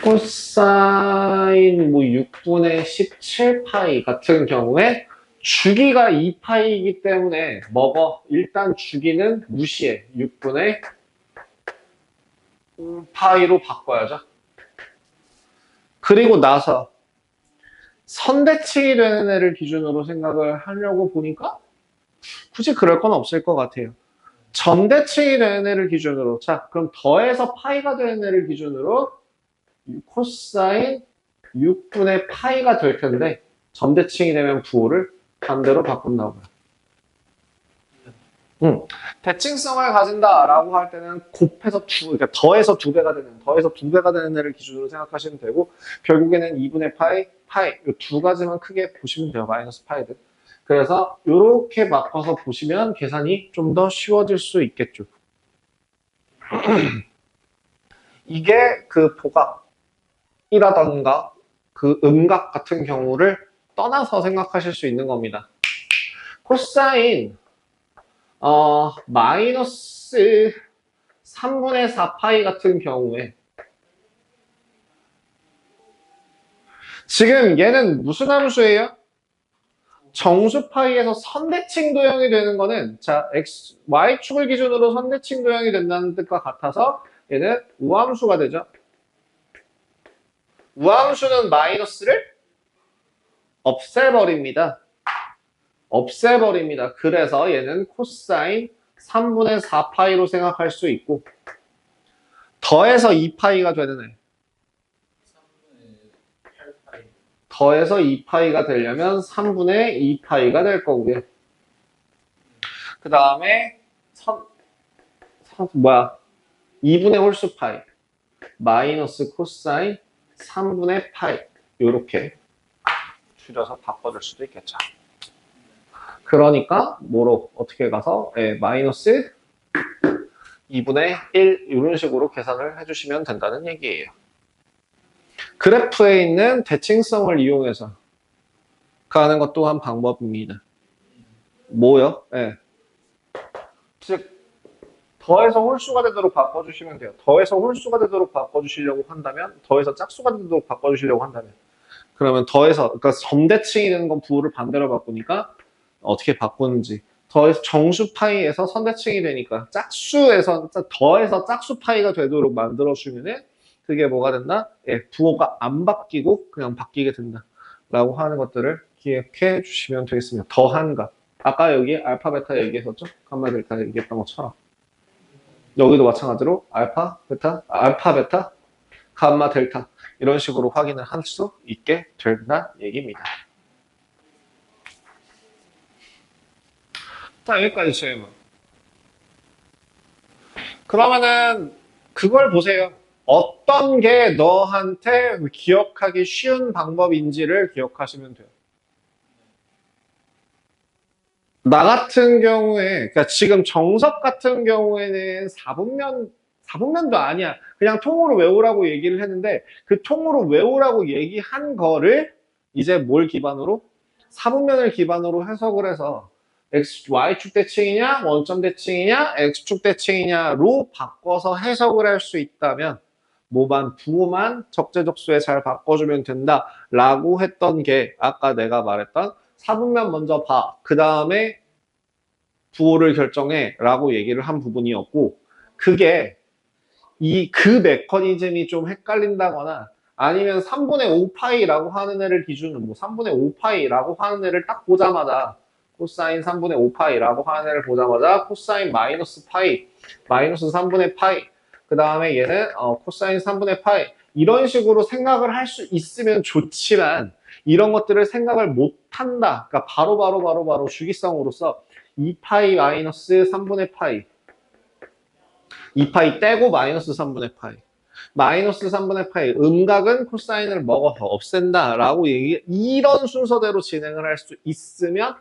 코사인 6분의 17파이 같은 경우에 주기가 2파이이기 때문에 일단 주기는 무시해. 6분의 파이로 바꿔야죠. 그리고 나서 선대칭이 되는 애를 기준으로 생각을 하려고 보니까 굳이 그럴 건 없을 것 같아요. 점대칭이 되는 애를 기준으로, 자, 그럼 더해서 파이가 되는 애를 기준으로 코사인 6분의 파이가 될 텐데 점대칭이 되면 부호를 반대로 바꾼다고요. 대칭성을 가진다라고 할 때는 그러니까 더해서 2배가 되는 애를 기준으로 생각하시면 되고, 결국에는 2분의 파이, 이 두 가지만 크게 보시면 돼요. 마이너스 파이들. 그래서 이렇게 바꿔서 보시면 계산이 좀 더 쉬워질 수 있겠죠. 이게 그 보각이라던가 그 음각 같은 경우를 떠나서 생각하실 수 있는 겁니다. 코사인 마이너스 3분의 4파이 같은 경우에 지금 얘는 무슨 함수예요? 정수 파이에서 선대칭 도형이 되는 거는, 자, y축을 기준으로 선대칭 도형이 된다는 뜻과 같아서 얘는 우함수가 되죠. 우함수는 마이너스를 없애버립니다. 그래서 얘는 코사인 3분의 4파이로 생각할 수 있고, 더해서 2파이가 되는 애. 더해서 2파이가 되려면 3분의 2파이가 될 거고요. 그 다음에 2분의 홀수 파이 마이너스 코사인 3분의 파이, 요렇게 줄여서 바꿔줄 수도 있겠죠. 그러니까 뭐로 어떻게 가서 마이너스 2분의 1 이런 식으로 계산을 해주시면 된다는 얘기예요. 그래프에 있는 대칭성을 이용해서 가는 것도 한 방법입니다. 뭐요? 즉 더해서 홀수가 되도록 바꿔주시면 돼요. 더해서 홀수가 되도록 바꿔주시려고 한다면, 더해서 짝수가 되도록 바꿔주시려고 한다면, 그러면 그러니까 점대칭이 되는 건 부호를 반대로 바꾸니까 어떻게 바꾸는지, 더해서 정수 파이에서 선대칭이 되니까 더해서 짝수 파이가 되도록 만들어주면은 그게 뭐가 된다? 부호가 안 바뀌고 그냥 바뀌게 된다 라고 하는 것들을 기억해 주시면 되겠습니다. 더한 값, 아까 여기 알파 베타 얘기했었죠? 감마 델타 얘기했던 것처럼 여기도 마찬가지로 알파 베타, 감마 델타 이런 식으로 확인을 할 수 있게 된다 얘기입니다. 자, 여기까지 질문. 그러면은 그걸 보세요. 어떤 게 너한테 기억하기 쉬운 방법인지를 기억하시면 돼요. 나 같은 경우에, 그러니까 지금 정석 같은 경우에는 4분면도 아니야. 그냥 통으로 외우라고 얘기를 했는데, 그 통으로 외우라고 얘기한 거를 이제 뭘 기반으로? 4분면을 기반으로 해석을 해서 y축 대칭이냐, 원점 대칭이냐, x축 대칭이냐로 바꿔서 해석을 할 수 있다면 뭐만 부호만 적재적소에 잘 바꿔주면 된다라고 했던 게 아까 내가 말했던 사분면 먼저 봐. 그 다음에 부호를 결정해 라고 얘기를 한 부분이었고 그게 그 메커니즘이 좀 헷갈린다거나 아니면 3분의 5파이라고 하는 애를 기준으로 뭐 3분의 5파이라고 하는 애를 딱 보자마자 코사인 3분의 5파이라고 하는 애를 보자마자 코사인 마이너스 파이 마이너스 3분의 파이 그 다음에 얘는 코사인 3분의 파이 이런 식으로 생각을 할 수 있으면 좋지만 이런 것들을 생각을 못한다. 그러니까 바로 주기성으로서 2파이 마이너스 3분의 파이 2파이 떼고 마이너스 3분의 파이 마이너스 3분의 파이 음각은 코사인을 먹어서 없앤다 라고 이런 순서대로 진행을 할 수 있으면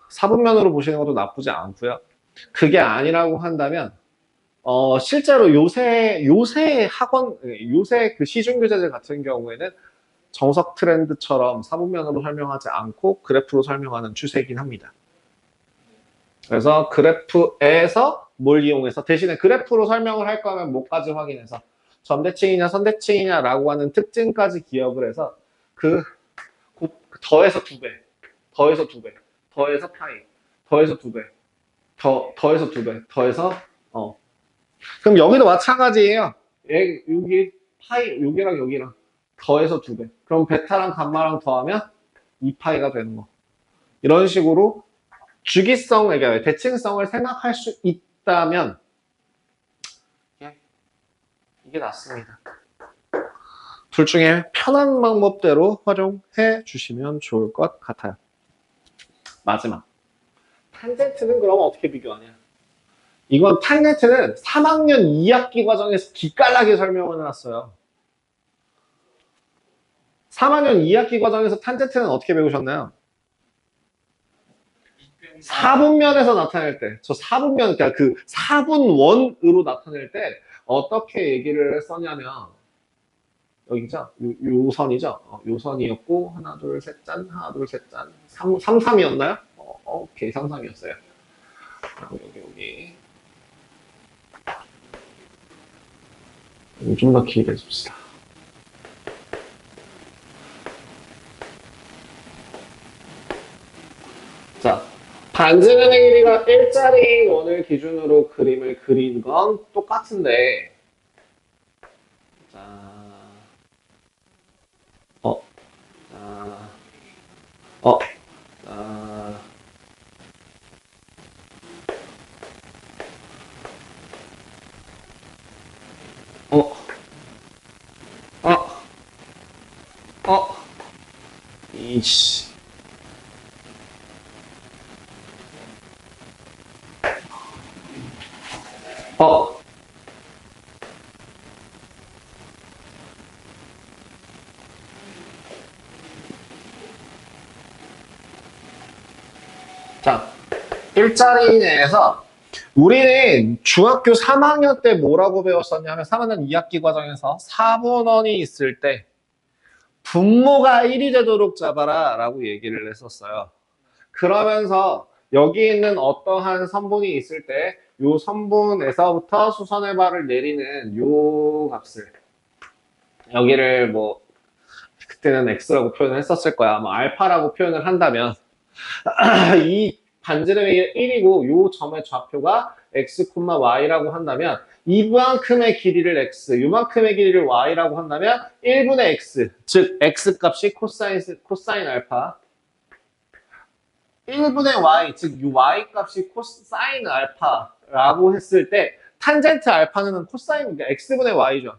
사분면으로 보시는 것도 나쁘지 않고요. 그게 아니라고 한다면 실제로 요새 학원 요새 그 시중교재들 같은 경우에는 정석 트렌드처럼 사분면으로 설명하지 않고 그래프로 설명하는 추세이긴 합니다. 그래서 그래프에서 뭘 이용해서 대신에 그래프로 설명을 할 거면 뭐까지 확인해서 점대칭이냐 선대칭이냐라고 하는 특징까지 기억을 해서 더해서 2배, 더해서 2배, 더해서 파이, 더해서 2배, 더해서 2배, 더해서 그럼 여기도 마찬가지예요. 여기 파이 여기랑 여기랑 더해서 2배. 그럼 베타랑 감마랑 더하면 2파이가 되는 거. 이런 식으로 주기성, 그러니까 대칭성을 생각할 수 있다면 이게 낫습니다. 둘 중에 편한 방법대로 활용해 주시면 좋을 것 같아요. 마지막. 탄젠트는 그럼 어떻게 비교하냐? 이건 탄젠트는 3학년 2학기 과정에서 기깔나게 설명을 해놨어요. 3학년 2학기 과정에서 탄젠트는 어떻게 배우셨나요? 4분면에서 나타낼 때, 저 4분면, 그러니까 그 4분원으로 나타낼 때 어떻게 얘기를 했었냐면 여기죠? 요 선이죠? 요 선이었고 하나 둘 셋 짠, 하나 둘 셋 짠, 3, 3이었나요? 오케이, 3, 3이었어요. 여기 좀 더 길게 해줍시다. 자, 반지름의 길이가 1짜리 원을 기준으로 그림을 그린 건 똑같은데 자, 자, 자, 이씨. 자, 일자리 내에서 우리는 중학교 3학년 때 뭐라고 배웠었냐면 3학년 2학기 과정에서 4분원이 있을 때 분모가 1이 되도록 잡아라 라고 얘기를 했었어요. 그러면서 여기 있는 어떠한 선분이 있을 때 이 선분에서부터 수선의 발을 내리는 이 값을 여기를 뭐 그때는 x라고 표현을 했었을 거야. 뭐 알파라고 표현을 한다면 이 반지름이 1이고 이 점의 좌표가 x, y라고 한다면 이만큼의 길이를 x, 이만큼의 길이를 y라고 한다면 1분의 x, 즉 x 값이 코사인 알파 1분의 y, 즉 y 값이 코사인 알파라고 했을 때 탄젠트 알파는 코사인, 그러니까 x분의 y죠.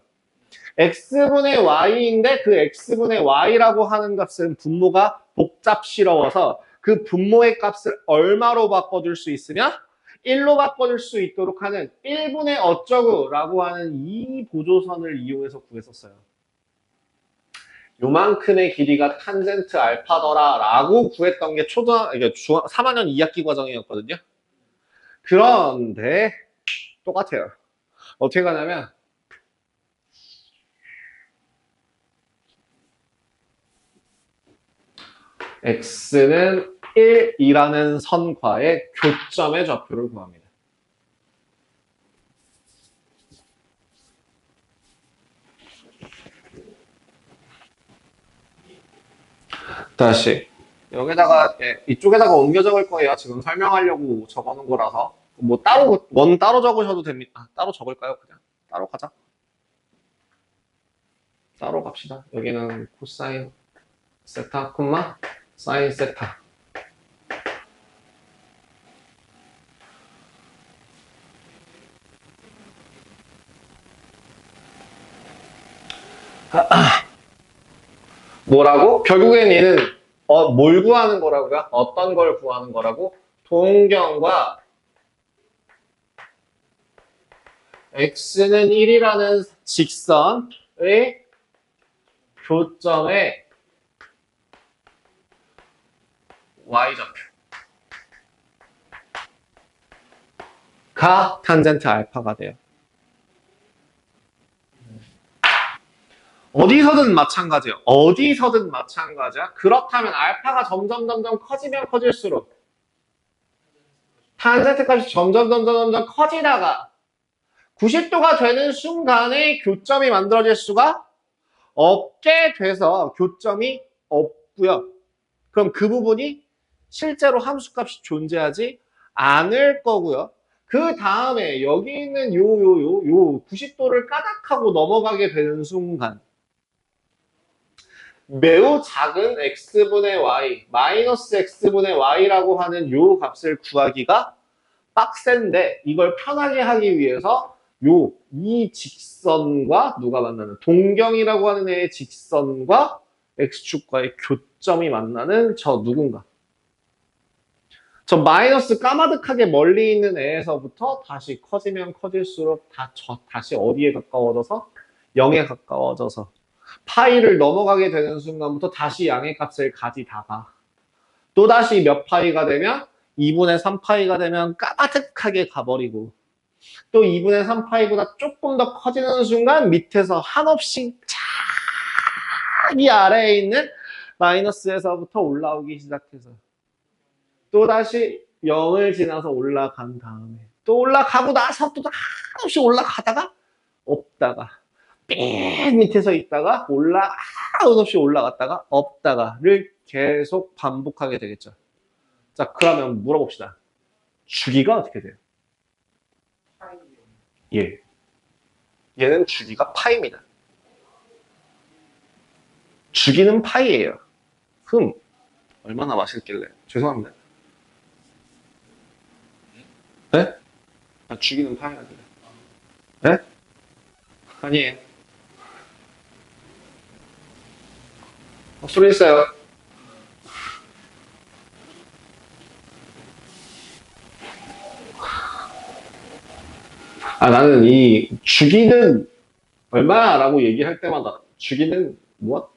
x분의 y인데 그 x분의 y라고 하는 값은 분모가 복잡스러워서 그 분모의 값을 얼마로 바꿔줄 수 있으면 1로 바꿔줄 수 있도록 하는 1분의 어쩌고 라고 하는 이 보조선을 이용해서 구했었어요. 요만큼의 길이가 탄젠트 알파더라 라고 구했던 게 3학년 2학기 과정이었거든요. 그런데 똑같아요. 어떻게 가냐면 x는 1이라는 선과의 교점의 좌표를 구합니다. 다시 여기다가 이쪽에다가 옮겨 적을 거예요. 지금 설명하려고 적어놓은 거라서 뭐 따로 원 따로 적으셔도 됩니다. 따로 적을까요? 그냥 따로 가자. 따로 갑시다. 여기는 코사인 세타 콤마 사인 세타. 뭐라고? 결국엔 얘는 뭘 구하는 거라고요? 어떤 걸 구하는 거라고? 동경과 x는 1이라는 직선의 교점의 y좌표가 탄젠트 알파가 돼요. 어디서든 마찬가지예요. 어디서든 마찬가지야. 그렇다면 알파가 점점 커지면 커질수록 탄젠트 값이 점점 커지다가 90도가 되는 순간에 교점이 만들어질 수가 없게 돼서 교점이 없고요. 그럼 그 부분이 실제로 함수값이 존재하지 않을 거고요. 그 다음에 여기 있는 요 90도를 까닥하고 넘어가게 되는 순간 매우 작은 x분의 y, 마이너스 x분의 y라고 하는 요 값을 구하기가 빡센데 이걸 편하게 하기 위해서 이 직선과 누가 만나는 동경이라고 하는 애의 직선과 x축과의 교점이 만나는 저 누군가. 저 마이너스 까마득하게 멀리 있는 애에서부터 다시 커지면 커질수록 다시 어디에 가까워져서 0에 가까워져서 파이를 넘어가게 되는 순간부터 다시 양의 값을 가지다가 또다시 몇 파이가 되면 2분의 3파이가 되면 까마득하게 가버리고 또 2분의 3파이보다 조금 더 커지는 순간 밑에서 한없이 자기 아래에 있는 마이너스에서부터 올라오기 시작해서 또다시 0을 지나서 올라간 다음에 또 올라가고 나서 또 한없이 올라가다가 없다가 삥 밑에서 있다가 한없이 올라갔다가 없다가를 계속 반복하게 되겠죠. 자, 그러면 물어봅시다. 주기가 어떻게 돼요? 예. 얘는 주기가 파입니다. 주기는 파이예요. 얼마나 맛있길래. 죄송합니다. 네? 주기는 파이라길래. 네? 아니에요. 소리 있어요. 나는 이 주기는 얼마라고 얘기할 때마다 주기는 무엇?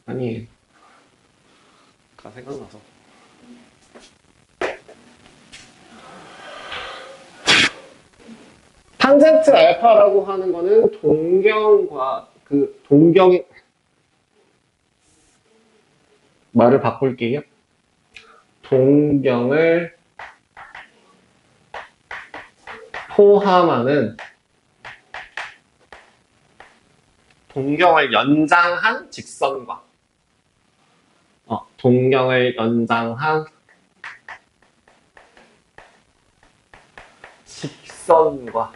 아니, 생각나서. 탄젠트 알파라고 하는 거는 동경과 동경이 말을 바꿀게요. 동경을 포함하는 동경을 연장한 직선과 동경을 연장한 직선과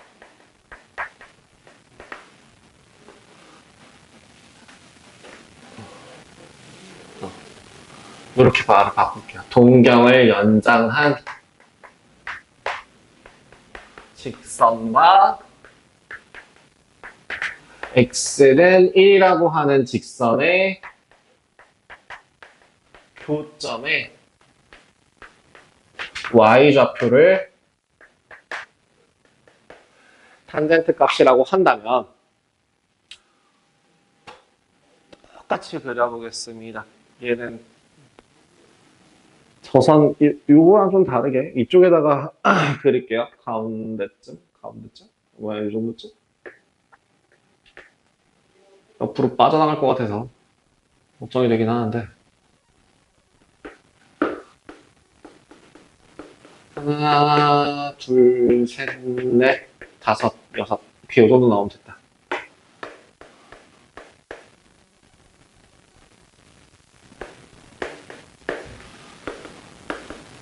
이렇게 말을 바꿀게요. 동경을 연장한 직선과 x는 1이라고 하는 직선의 교점의 y좌표를 탄젠트 값이라고 한다면 똑같이 그려보겠습니다. 얘는 저선 이거랑 좀 다르게 이쪽에다가 그릴게요. 가운데쯤? 뭐야, 이 정도쯤? 옆으로 빠져나갈 것 같아서 걱정이 되긴 하는데 하나, 둘, 셋, 넷, 다섯, 여섯. 이렇게 요 정도 나오면 됐다.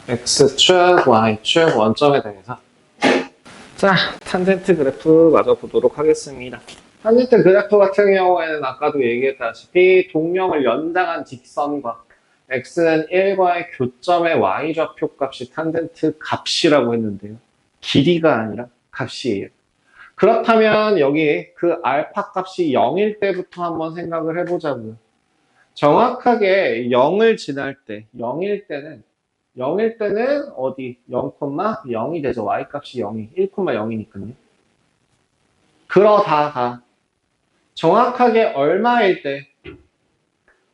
X축, Y축, 원점에 대해서. 자, 탄젠트 그래프 마저 보도록 하겠습니다. 탄젠트 그래프 같은 경우에는 아까도 얘기했다시피 동명을 연장한 직선과 x는 1과의 교점의 y좌표 값이 탄젠트 값이라고 했는데요. 길이가 아니라 값이에요. 그렇다면 여기 그 알파 값이 0일 때부터 한번 생각을 해보자고요. 정확하게 0을 지날 때, 0일 때는 어디 0,0이 되죠. y 값이 0이 1,0이니까요. 그러다가 정확하게 얼마일 때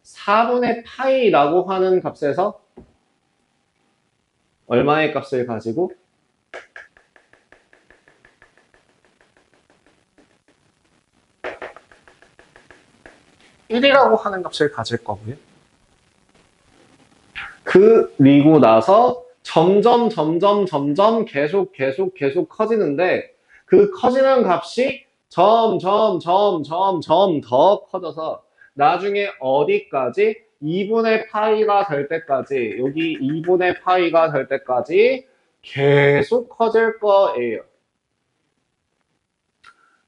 4분의 파이라고 하는 값에서 얼마의 값을 가지고 1이라고 하는 값을 가질 거고요. 그리고 나서 점점 계속 커지는데 그 커지는 값이 점점 더 커져서 나중에 어디까지 2분의 파이가 될 때까지 여기 2분의 파이가 될 때까지 계속 커질 거예요.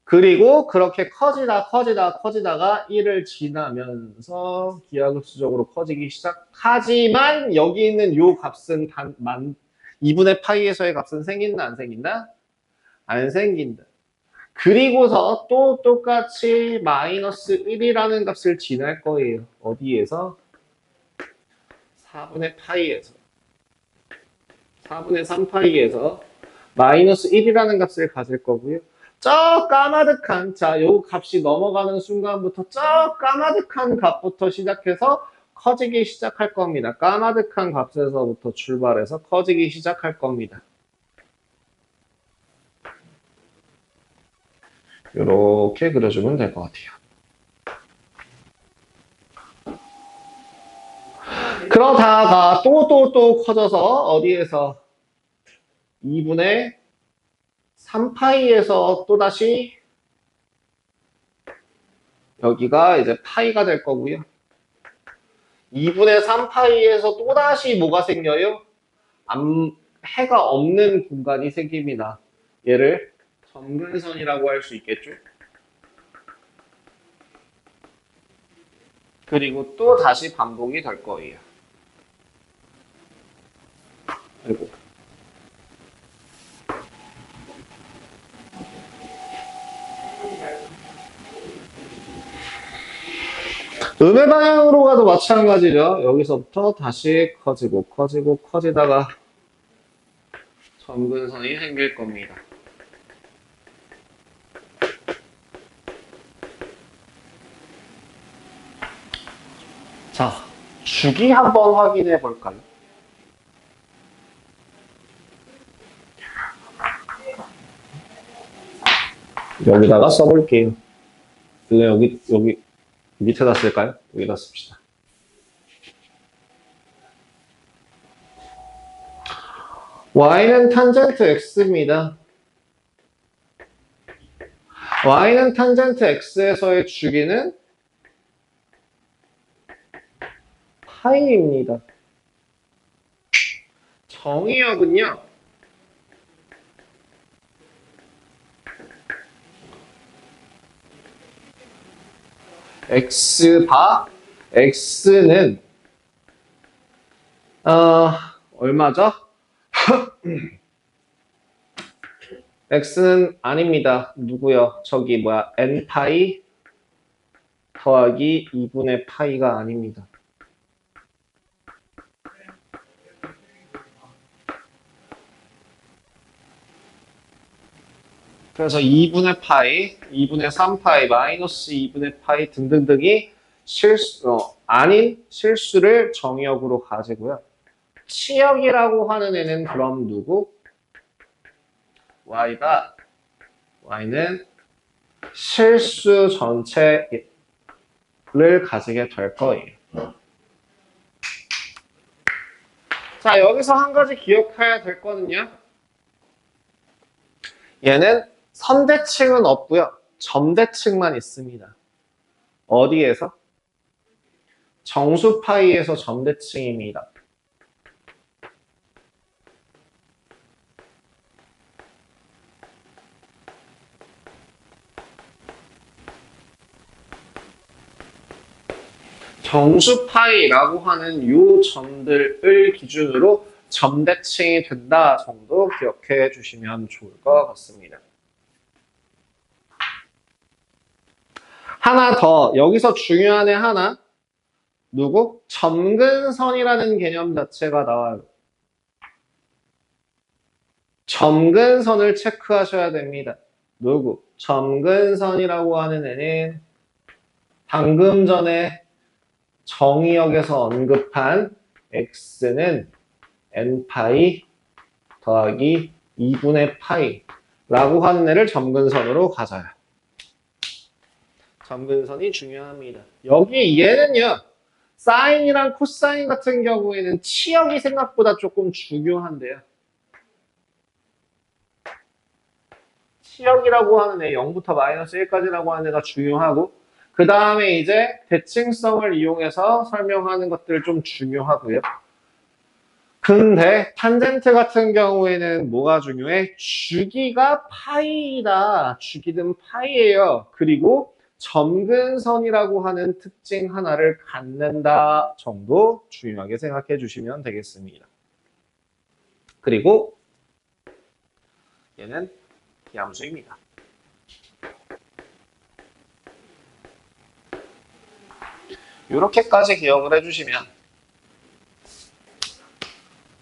그리고 그렇게 커지다가 1을 지나면서 기하급수적으로 커지기 시작하지만 여기 있는 요 값은 2분의 파이에서의 값은 생긴다 안 생긴다? 안 생긴다. 그리고서 또 똑같이 마이너스 1이라는 값을 지날 거예요. 어디에서? 4분의 파이에서. 4분의 3파이에서 마이너스 1이라는 값을 가질 거고요. 저 까마득한, 자, 요 값이 넘어가는 순간부터 저 까마득한 값부터 시작해서 커지기 시작할 겁니다. 까마득한 값에서부터 출발해서 커지기 시작할 겁니다. 이렇게 그려주면 될 것 같아요. 그러다가 또 커져서 어디에서 2분의 3파이에서 또다시 여기가 이제 파이가 될 거고요. 2분의 3파이에서 또다시 뭐가 생겨요? 해가 없는 공간이 생깁니다. 얘를 점근선이라고 할 수 있겠죠? 그리고 또 다시 반복이 될 거예요. 그리고 음의 방향으로 가도 마찬가지죠. 여기서부터 다시 커지다가 점근선이 생길 겁니다. 자, 주기 한번 확인해 볼까요? 여기다가 써볼게요. 여기 밑에다 쓸까요? 여기다 씁시다. y는 탄젠트 x입니다. y는 탄젠트 x에서의 주기는 파이입니다. 정의역은요. x는 얼마죠? x는 아닙니다. 누구요? 저기 뭐야 n파이 더하기 2분의 파이가 아닙니다. 그래서 2분의 파이, 2분의 3파이, 마이너스 2분의 파이 등등등이 아닌 실수를 정의역으로 가지고요. 치역이라고 하는 애는 그럼 누구? y는 실수 전체를 가지게 될 거예요. 자, 여기서 한 가지 기억해야 될 거는요. 얘는 선대칭은 없고요. 점대칭만 있습니다. 어디에서? 정수 파이에서 점대칭입니다. 정수 파이라고 하는 요 점들을 기준으로 점대칭이 된다 정도 기억해 주시면 좋을 것 같습니다. 하나 더, 여기서 중요한 애 하나. 누구? 점근선이라는 개념 자체가 나와요. 점근선을 체크하셔야 됩니다. 누구? 점근선이라고 하는 애는 방금 전에 정의역에서 언급한 x는 n파이 더하기 2분의 파이라고 하는 애를 점근선으로 가져요. 점근선이 중요합니다. 여기 얘는요. 사인이랑 코사인 같은 경우에는 치역이 생각보다 조금 중요한데요. 치역이라고 하는 애 0부터 마이너스 1까지라고 하는 애가 중요하고 그 다음에 이제 대칭성을 이용해서 설명하는 것들 좀 중요하고요. 근데 탄젠트 같은 경우에는 뭐가 중요해? 주기가 파이다. 주기는 파이예요. 그리고 점근선이라고 하는 특징 하나를 갖는다 정도 중요하게 생각해 주시면 되겠습니다. 그리고 얘는 양수입니다. 이렇게까지 기억을 해주시면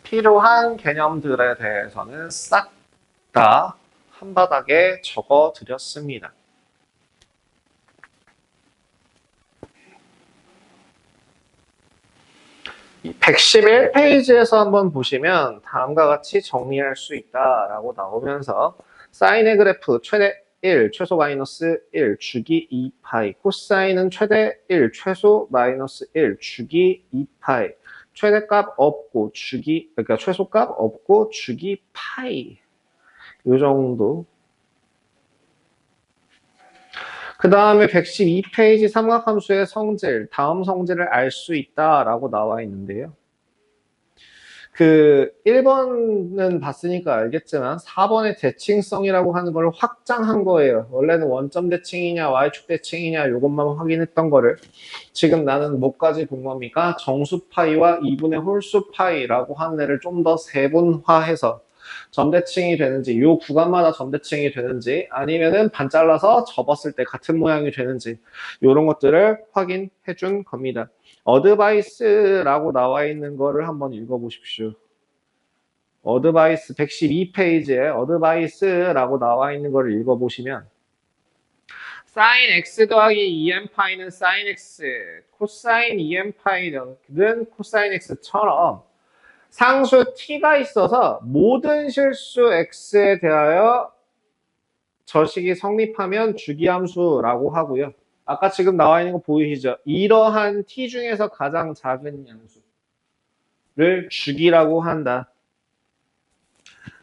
필요한 개념들에 대해서는 싹 다 한 바닥에 적어 드렸습니다. 이 111페이지에서 한번 보시면 다음과 같이 정리할 수 있다라고 나오면서 사인의 그래프 최대 1, 최소 마이너스 1, 주기 2파이, 코사인은 최대 1, 최소 마이너스 1, 주기 2파이, 최대값 없고 주기, 그러니까 최소값 없고 주기 파이. 이 정도. 그 다음에 112페이지 삼각함수의 성질, 다음 성질을 알 수 있다라고 나와 있는데요. 그 1번은 봤으니까 알겠지만 4번의 대칭성이라고 하는 걸 확장한 거예요. 원래는 원점 대칭이냐 y축 대칭이냐 이것만 확인했던 거를 지금 나는 뭐까지 본 겁니까? 정수 파이와 2분의 홀수 파이라고 하는 애를 좀 더 세분화해서 점대칭이 되는지, 이 구간마다 점대칭이 되는지, 아니면은 반 잘라서 접었을 때 같은 모양이 되는지, 이런 것들을 확인해 준 겁니다. 어드바이스라고 나와 있는 거를 한번 읽어보십시오. 어드바이스 112페이지에 어드바이스라고 나와 있는 거를 읽어보시면 사인 x 더하기 2n파이는 사인 x, 코사인 2n파이는 코사인 x처럼 상수 t가 있어서 모든 실수 x에 대하여 저식이 성립하면 주기함수라고 하고요. 아까 지금 나와 있는 거 보이시죠? 이러한 t 중에서 가장 작은 양수를 주기라고 한다.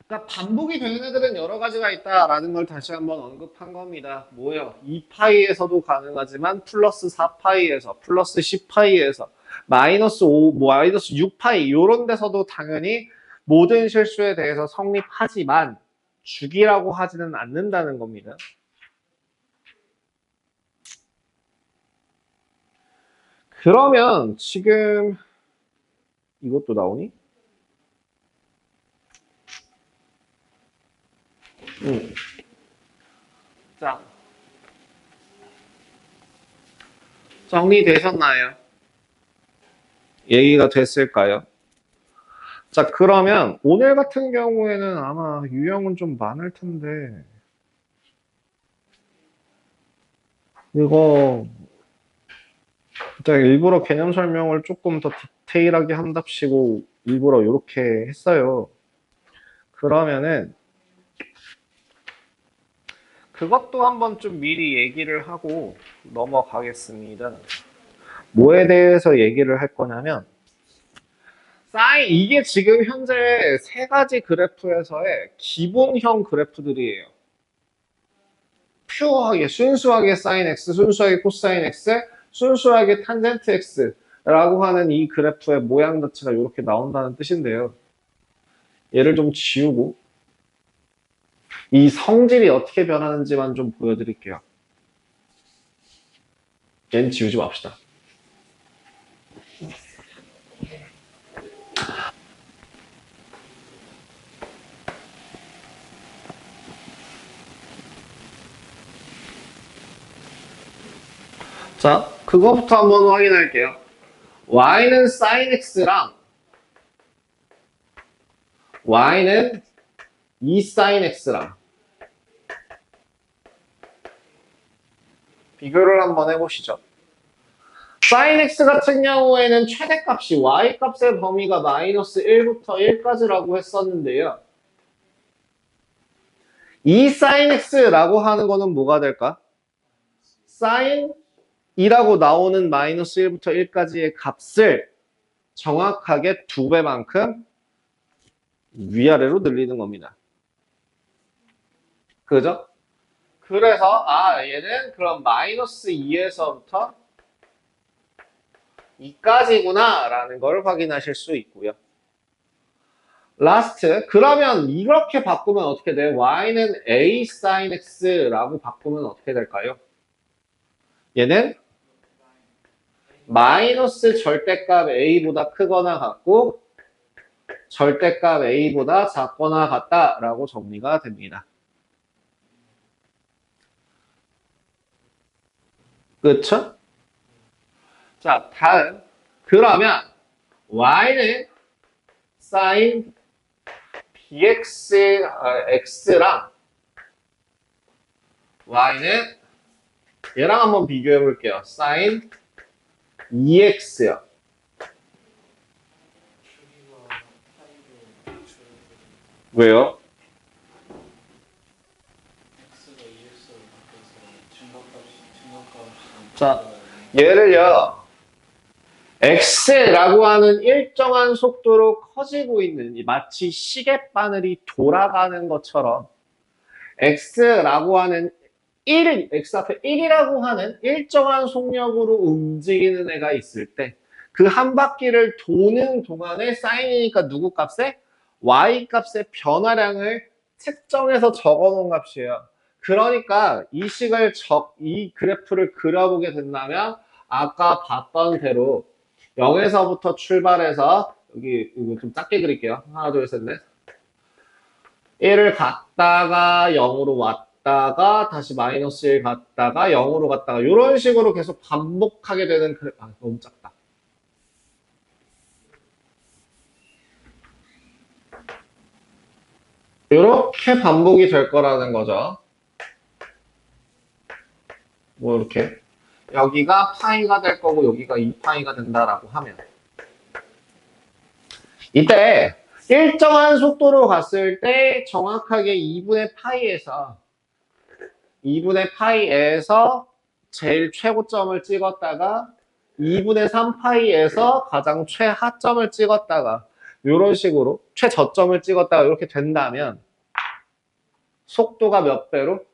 그러니까 반복이 되는 애들은 여러 가지가 있다라는 걸 다시 한번 언급한 겁니다. 뭐요? 2파이에서도 가능하지만 플러스 4파이에서, 플러스 10파이에서, 마이너스 5, 마이너스 6파이 이런 데서도 당연히 모든 실수에 대해서 성립하지만 주기라고 하지는 않는다는 겁니다. 그러면 지금 이것도 나오니? 자, 정리되셨나요? 얘기가 됐을까요? 자, 그러면 오늘 같은 경우에는 아마 유형은 좀 많을 텐데 이거 제가 일부러 개념 설명을 조금 더 디테일하게 한답시고 일부러 이렇게 했어요. 그러면은 그것도 한번 좀 미리 얘기를 하고 넘어가겠습니다. 뭐에 대해서 얘기를 할 거냐면 이게 지금 현재 세 가지 그래프에서의 기본형 그래프들이에요. 퓨어하게, 순수하게 사인 x, 순수하게 코사인 x, 순수하게 탄젠트 x라고 하는 이 그래프의 모양 자체가 이렇게 나온다는 뜻인데요. 얘를 좀 지우고 이 성질이 어떻게 변하는지만 좀 보여드릴게요. 얘는 지우지 맙시다. 자, 그거부터 한번 확인할게요. y는 sin x랑 y는 2 sin x랑 비교를 한번 해보시죠. sin x 같은 경우에는 최대값이 y값의 범위가 마이너스 1부터 1까지라고 했었는데요. 이 sin x라고 하는 거는 뭐가 될까? sin 2라고 나오는 마이너스 1부터 1까지의 값을 정확하게 2배만큼 위아래로 늘리는 겁니다. 그죠? 그래서 얘는 그럼 마이너스 2에서부터 2까지구나 라는 걸 확인하실 수 있고요. 라스트, 그러면 이렇게 바꾸면 어떻게 돼요? y는 a sin x라고 바꾸면 어떻게 될까요? 얘는 마이너스 절대값 a보다 크거나 같고 절대값 a보다 작거나 같다라고 정리가 됩니다. 그렇죠? 자, 다음. 그러면 y는 sin bx x랑 y는 얘랑 한번 비교해 볼게요. sin 2x요. 왜요? 자, 얘를요. x라고 하는 일정한 속도로 커지고 있는 마치 시계바늘이 돌아가는 것처럼 x라고 하는 x 앞에 1이라고 하는 일정한 속력으로 움직이는 애가 있을 때 그 한 바퀴를 도는 동안에 사인이니까 누구 값에? y 값의 변화량을 측정해서 적어놓은 값이에요. 그러니까 이 그래프를 그려보게 된다면 아까 봤던 대로 0에서부터 출발해서 여기 이거 좀 작게 그릴게요. 하나, 둘, 셋, 넷. 1을 갔다가 0으로 왔다가 다시 마이너스 1 갔다가 0으로 갔다가 이런 식으로 계속 반복하게 되는 너무 작다. 이렇게 반복이 될 거라는 거죠. 뭐 이렇게 여기가 파이가 될 거고 여기가 2파이가 된다라고 하면 이때 일정한 속도로 갔을 때 정확하게 2분의 파이에서 제일 최고점을 찍었다가 2분의 3파이에서 가장 최하점을 찍었다가 이런 식으로 최저점을 찍었다가 이렇게 된다면 속도가 몇 배로?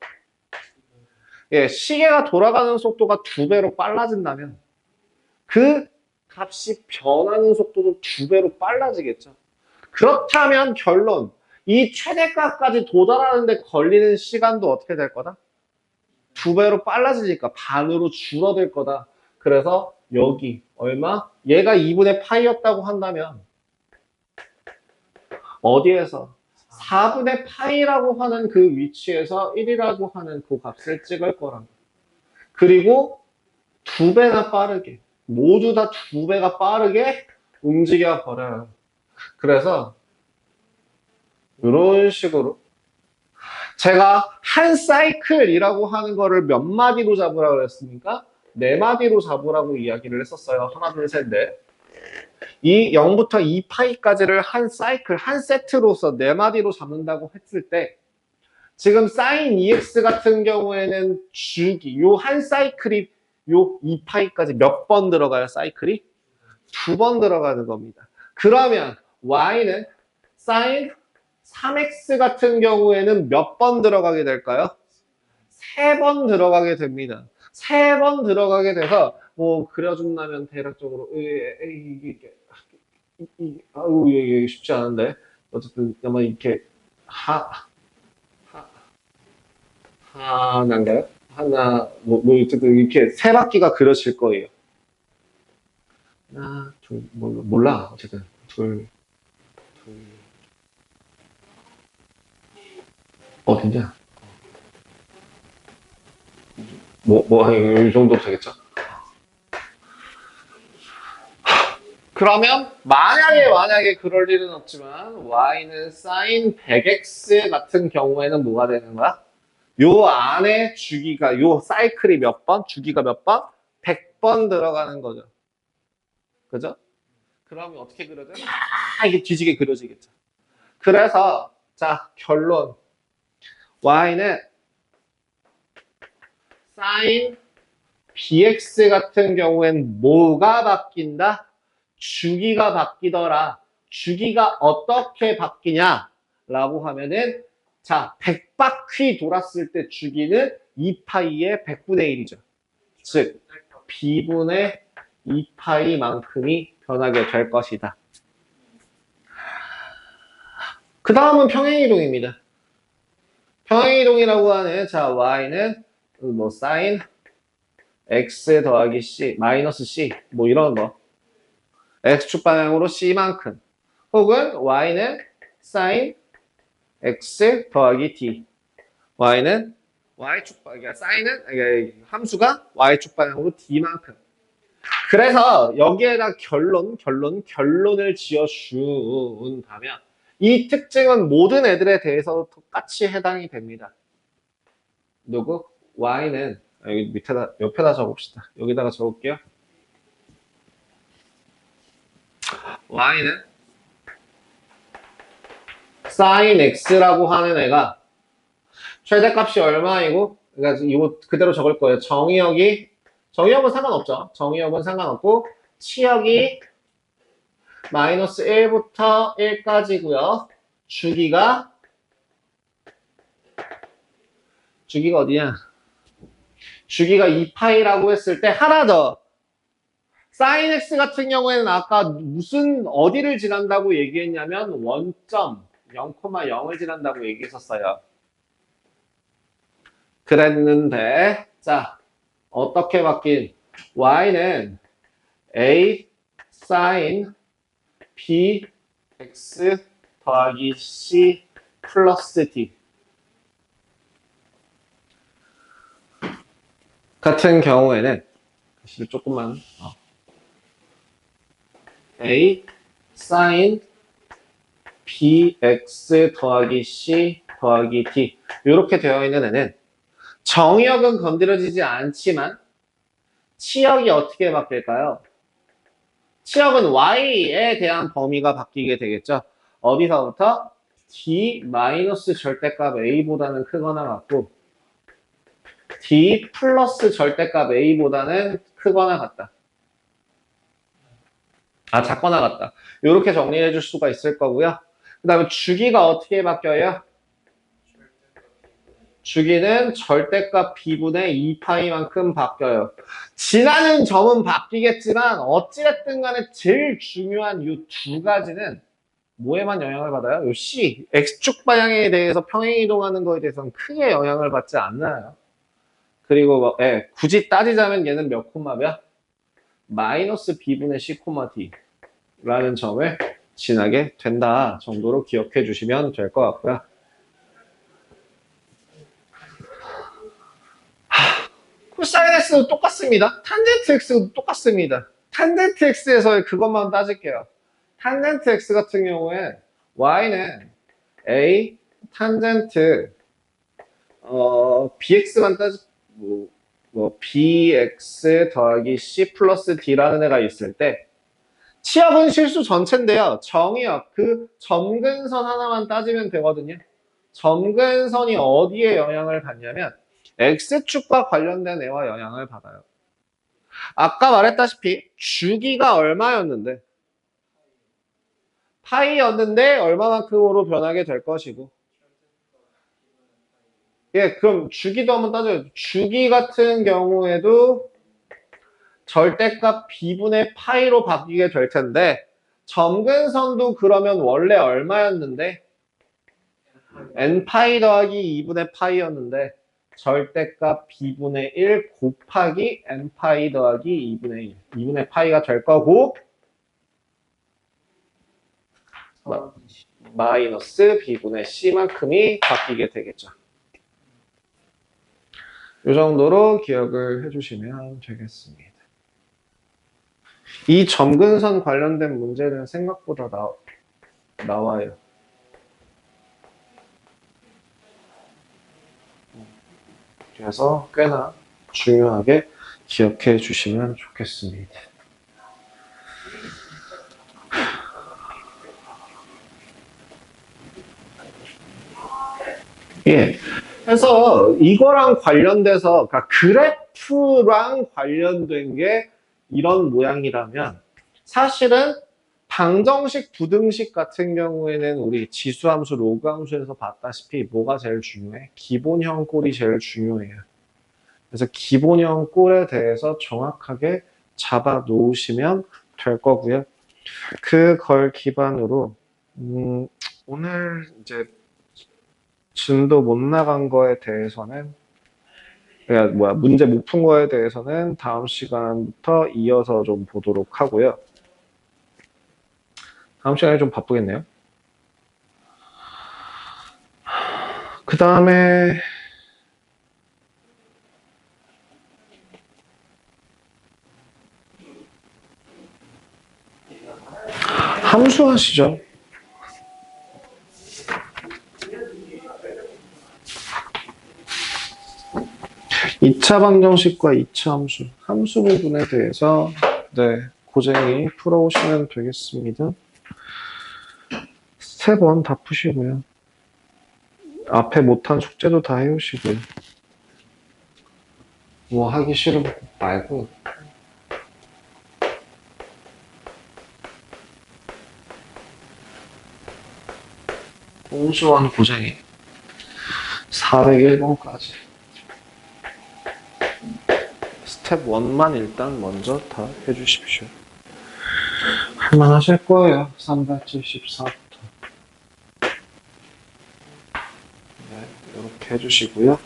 예, 시계가 돌아가는 속도가 2배로 빨라진다면 그 값이 변하는 속도도 2배로 빨라지겠죠. 그렇다면 결론, 이 최대값까지 도달하는데 걸리는 시간도 어떻게 될 거다? 2배로 빨라지니까 반으로 줄어들 거다. 그래서 여기 얼마? 얘가 2분의 파이였다고 한다면 어디에서? 4분의 파이라고 하는 그 위치에서 1이라고 하는 그 값을 찍을 거랍니다. 그리고 2배나 빠르게, 모두 다 2배가 빠르게 움직여 버려요. 그래서 이런 식으로 제가 한 사이클이라고 하는 거를 몇 마디로 잡으라고 했습니까? 4마디로 잡으라고 이야기를 했었어요. 하나, 둘, 셋, 넷. 이 0부터 2파이까지를 한 사이클, 한 세트로서 4마디로 잡는다고 했을 때 지금 sin 2x 같은 경우에는 주기, 요 한 사이클이 요 2파이까지 몇 번 들어가요, 사이클이? 2번 들어가는 겁니다. 그러면 y는 sin 3x 같은 경우에는 몇 번 들어가게 될까요? 3번 들어가게 됩니다. 3번 들어가게 돼서 뭐 그려준다면 대략적으로 아우 이게 쉽지 않은데 어쨌든 아마 이렇게 하 하나인가요? 하나 뭐 어쨌든 이렇게 세 바퀴가 그려질 거예요. 하나 둘 몰라 어쨌든 둘 어디냐? 이 정도 되겠죠? 그러면 만약에 그럴 일은 없지만 y는 sin 100x 같은 경우에는 뭐가 되는 거야? 요 안에 주기가 요 사이클이 몇 번? 주기가 몇 번? 100번 들어가는 거죠. 그죠? 그러면 어떻게 그려져? 이게 뒤지게 그려지겠죠. 그래서 자 결론 y는 sin bx 같은 경우엔 뭐가 바뀐다? 주기가 바뀌더라. 주기가 어떻게 바뀌냐? 라고 하면은 자 100바퀴 돌았을 때 주기는 2파이의 100분의 1이죠. 즉 b분의 2파이만큼이 변하게 될 것이다. 그 다음은 평행이동입니다. 평행이동이라고 하는 자 y는 뭐 sin x 더하기 c 마이너스 c 뭐 이런 거 x축 방향으로 c만큼 혹은 y는 sin x 더하기 d y는 y축 방향 sin은 함수가 y축 방향으로 d만큼 그래서 여기에다 결론을 지어준다면 이 특징은 모든 애들에 대해서 똑같이 해당이 됩니다. 누구? y는 여기 밑에다 옆에다 적읍시다. 여기다가 적을게요. y는 sin x라고 하는 애가 최대값이 얼마이고 그러니까 이거 그대로 적을 거예요. 정의역은 상관없죠. 정의역은 상관없고 치역이 마이너스 1부터 1까지고요. 주기가 어디냐? 주기가 2파이라고 했을 때 하나 더 sin x 같은 경우에는 아까 무슨 어디를 지난다고 얘기했냐면 원점 0,0을 지난다고 얘기했었어요. 그랬는데 자 어떻게 바뀐 y는 a sin b x 더하기 c 플러스 d 같은 경우에는 사실 조금만 a sin bx 더하기 c 더하기 d 이렇게 되어 있는 애는 정의역은 건드려지지 않지만 치역이 어떻게 바뀔까요? 치역은 y에 대한 범위가 바뀌게 되겠죠. 어디서부터? d 마이너스 절대값 a보다는 크거나 같고 d 플러스 절대값 a보다는 크거나 같다. 작거나 같다. 이렇게 정리해 줄 수가 있을 거고요. 그 다음에 주기가 어떻게 바뀌어요? 주기는 절대값 b분의 2파이만큼 바뀌어요. 지나는 점은 바뀌겠지만 어찌됐든 간에 제일 중요한 이 두 가지는 뭐에만 영향을 받아요? 요 C, X축 방향에 대해서 평행이동하는 거에 대해서는 크게 영향을 받지 않나요? 그리고 굳이 따지자면 얘는 몇 콤마야? 마이너스 b분의 c, d 라는 점을 지나게 된다 정도로 기억해 주시면 될 것 같고요. 코사인 x도 똑같습니다. 탄젠트 x도 똑같습니다. 탄젠트 x에서의 그것만 따질게요. 탄젠트 x 같은 경우에 y는 a 탄젠트 bx만 bx 더하기 c 플러스 d라는 애가 있을 때 치역은 실수 전체인데요. 정의역 그 점근선 하나만 따지면 되거든요. 점근선이 어디에 영향을 받냐면 X축과 관련된 애와 영향을 받아요. 아까 말했다시피 주기가 얼마였는데 파이였는데 얼마만큼으로 변하게 될 것이고. 예, 그럼 주기도 한번 따져요. 주기 같은 경우에도 절대값 b분의 파이로 바뀌게 될 텐데 점근선도 그러면 원래 얼마였는데 n파이 더하기 2분의 파이였는데 절대값 b분의 1 곱하기 n파이 더하기 2분의 1 2분의 파이가 될 거고 마이너스 b분의 c만큼이 바뀌게 되겠죠. 이 정도로 기억을 해주시면 되겠습니다. 이 점근선 관련된 문제는 생각보다 나와요. 그래서 꽤나 중요하게 기억해 주시면 좋겠습니다. 예. 그래서 이거랑 관련돼서, 그러니까 그래프랑 관련된 게 이런 모양이라면 사실은 방정식, 부등식 같은 경우에는 우리 지수함수, 로그함수에서 봤다시피 뭐가 제일 중요해? 기본형 꼴이 제일 중요해요. 그래서 기본형 꼴에 대해서 정확하게 잡아 놓으시면 될 거고요. 그걸 기반으로 오늘 이제 진도 못 나간 거에 대해서는 문제 못 푼 거에 대해서는 다음 시간부터 이어서 좀 보도록 하고요. 다음 시간에 좀 바쁘겠네요. 그 다음에 함수 하시죠. 이 차 방정식과 2차 함수 부분에 대해서 고쟁이 풀어오시면 되겠습니다. 세 번 다 푸시고요. 앞에 못한 숙제도 다 해오시고요. 뭐 하기 싫으면 말고. 홍수원 고쟁이 401번까지 스텝 1만 일단 먼저 다 해주십시오. 할만하실 거예요. 374부터 이렇게 해주시고요.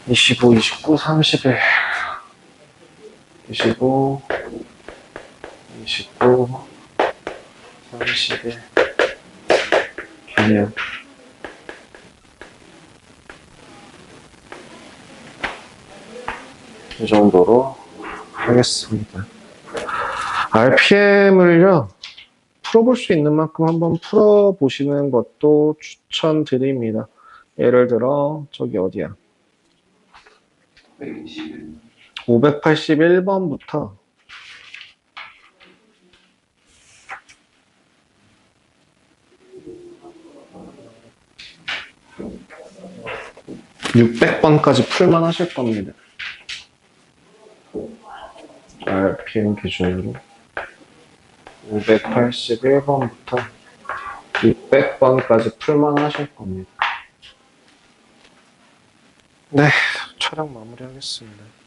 (25, 29, 31) 25, 29, 31 개념 이 정도로 하겠습니다. RPM을요 풀어볼 수 있는 만큼 한번 풀어보시는 것도 추천드립니다. 예를 들어 저기 어디야 581번부터 600번까지 풀만 하실 겁니다. RPM 기준으로 581번부터 600번까지 풀만 하실 겁니다. 네, 촬영 마무리하겠습니다.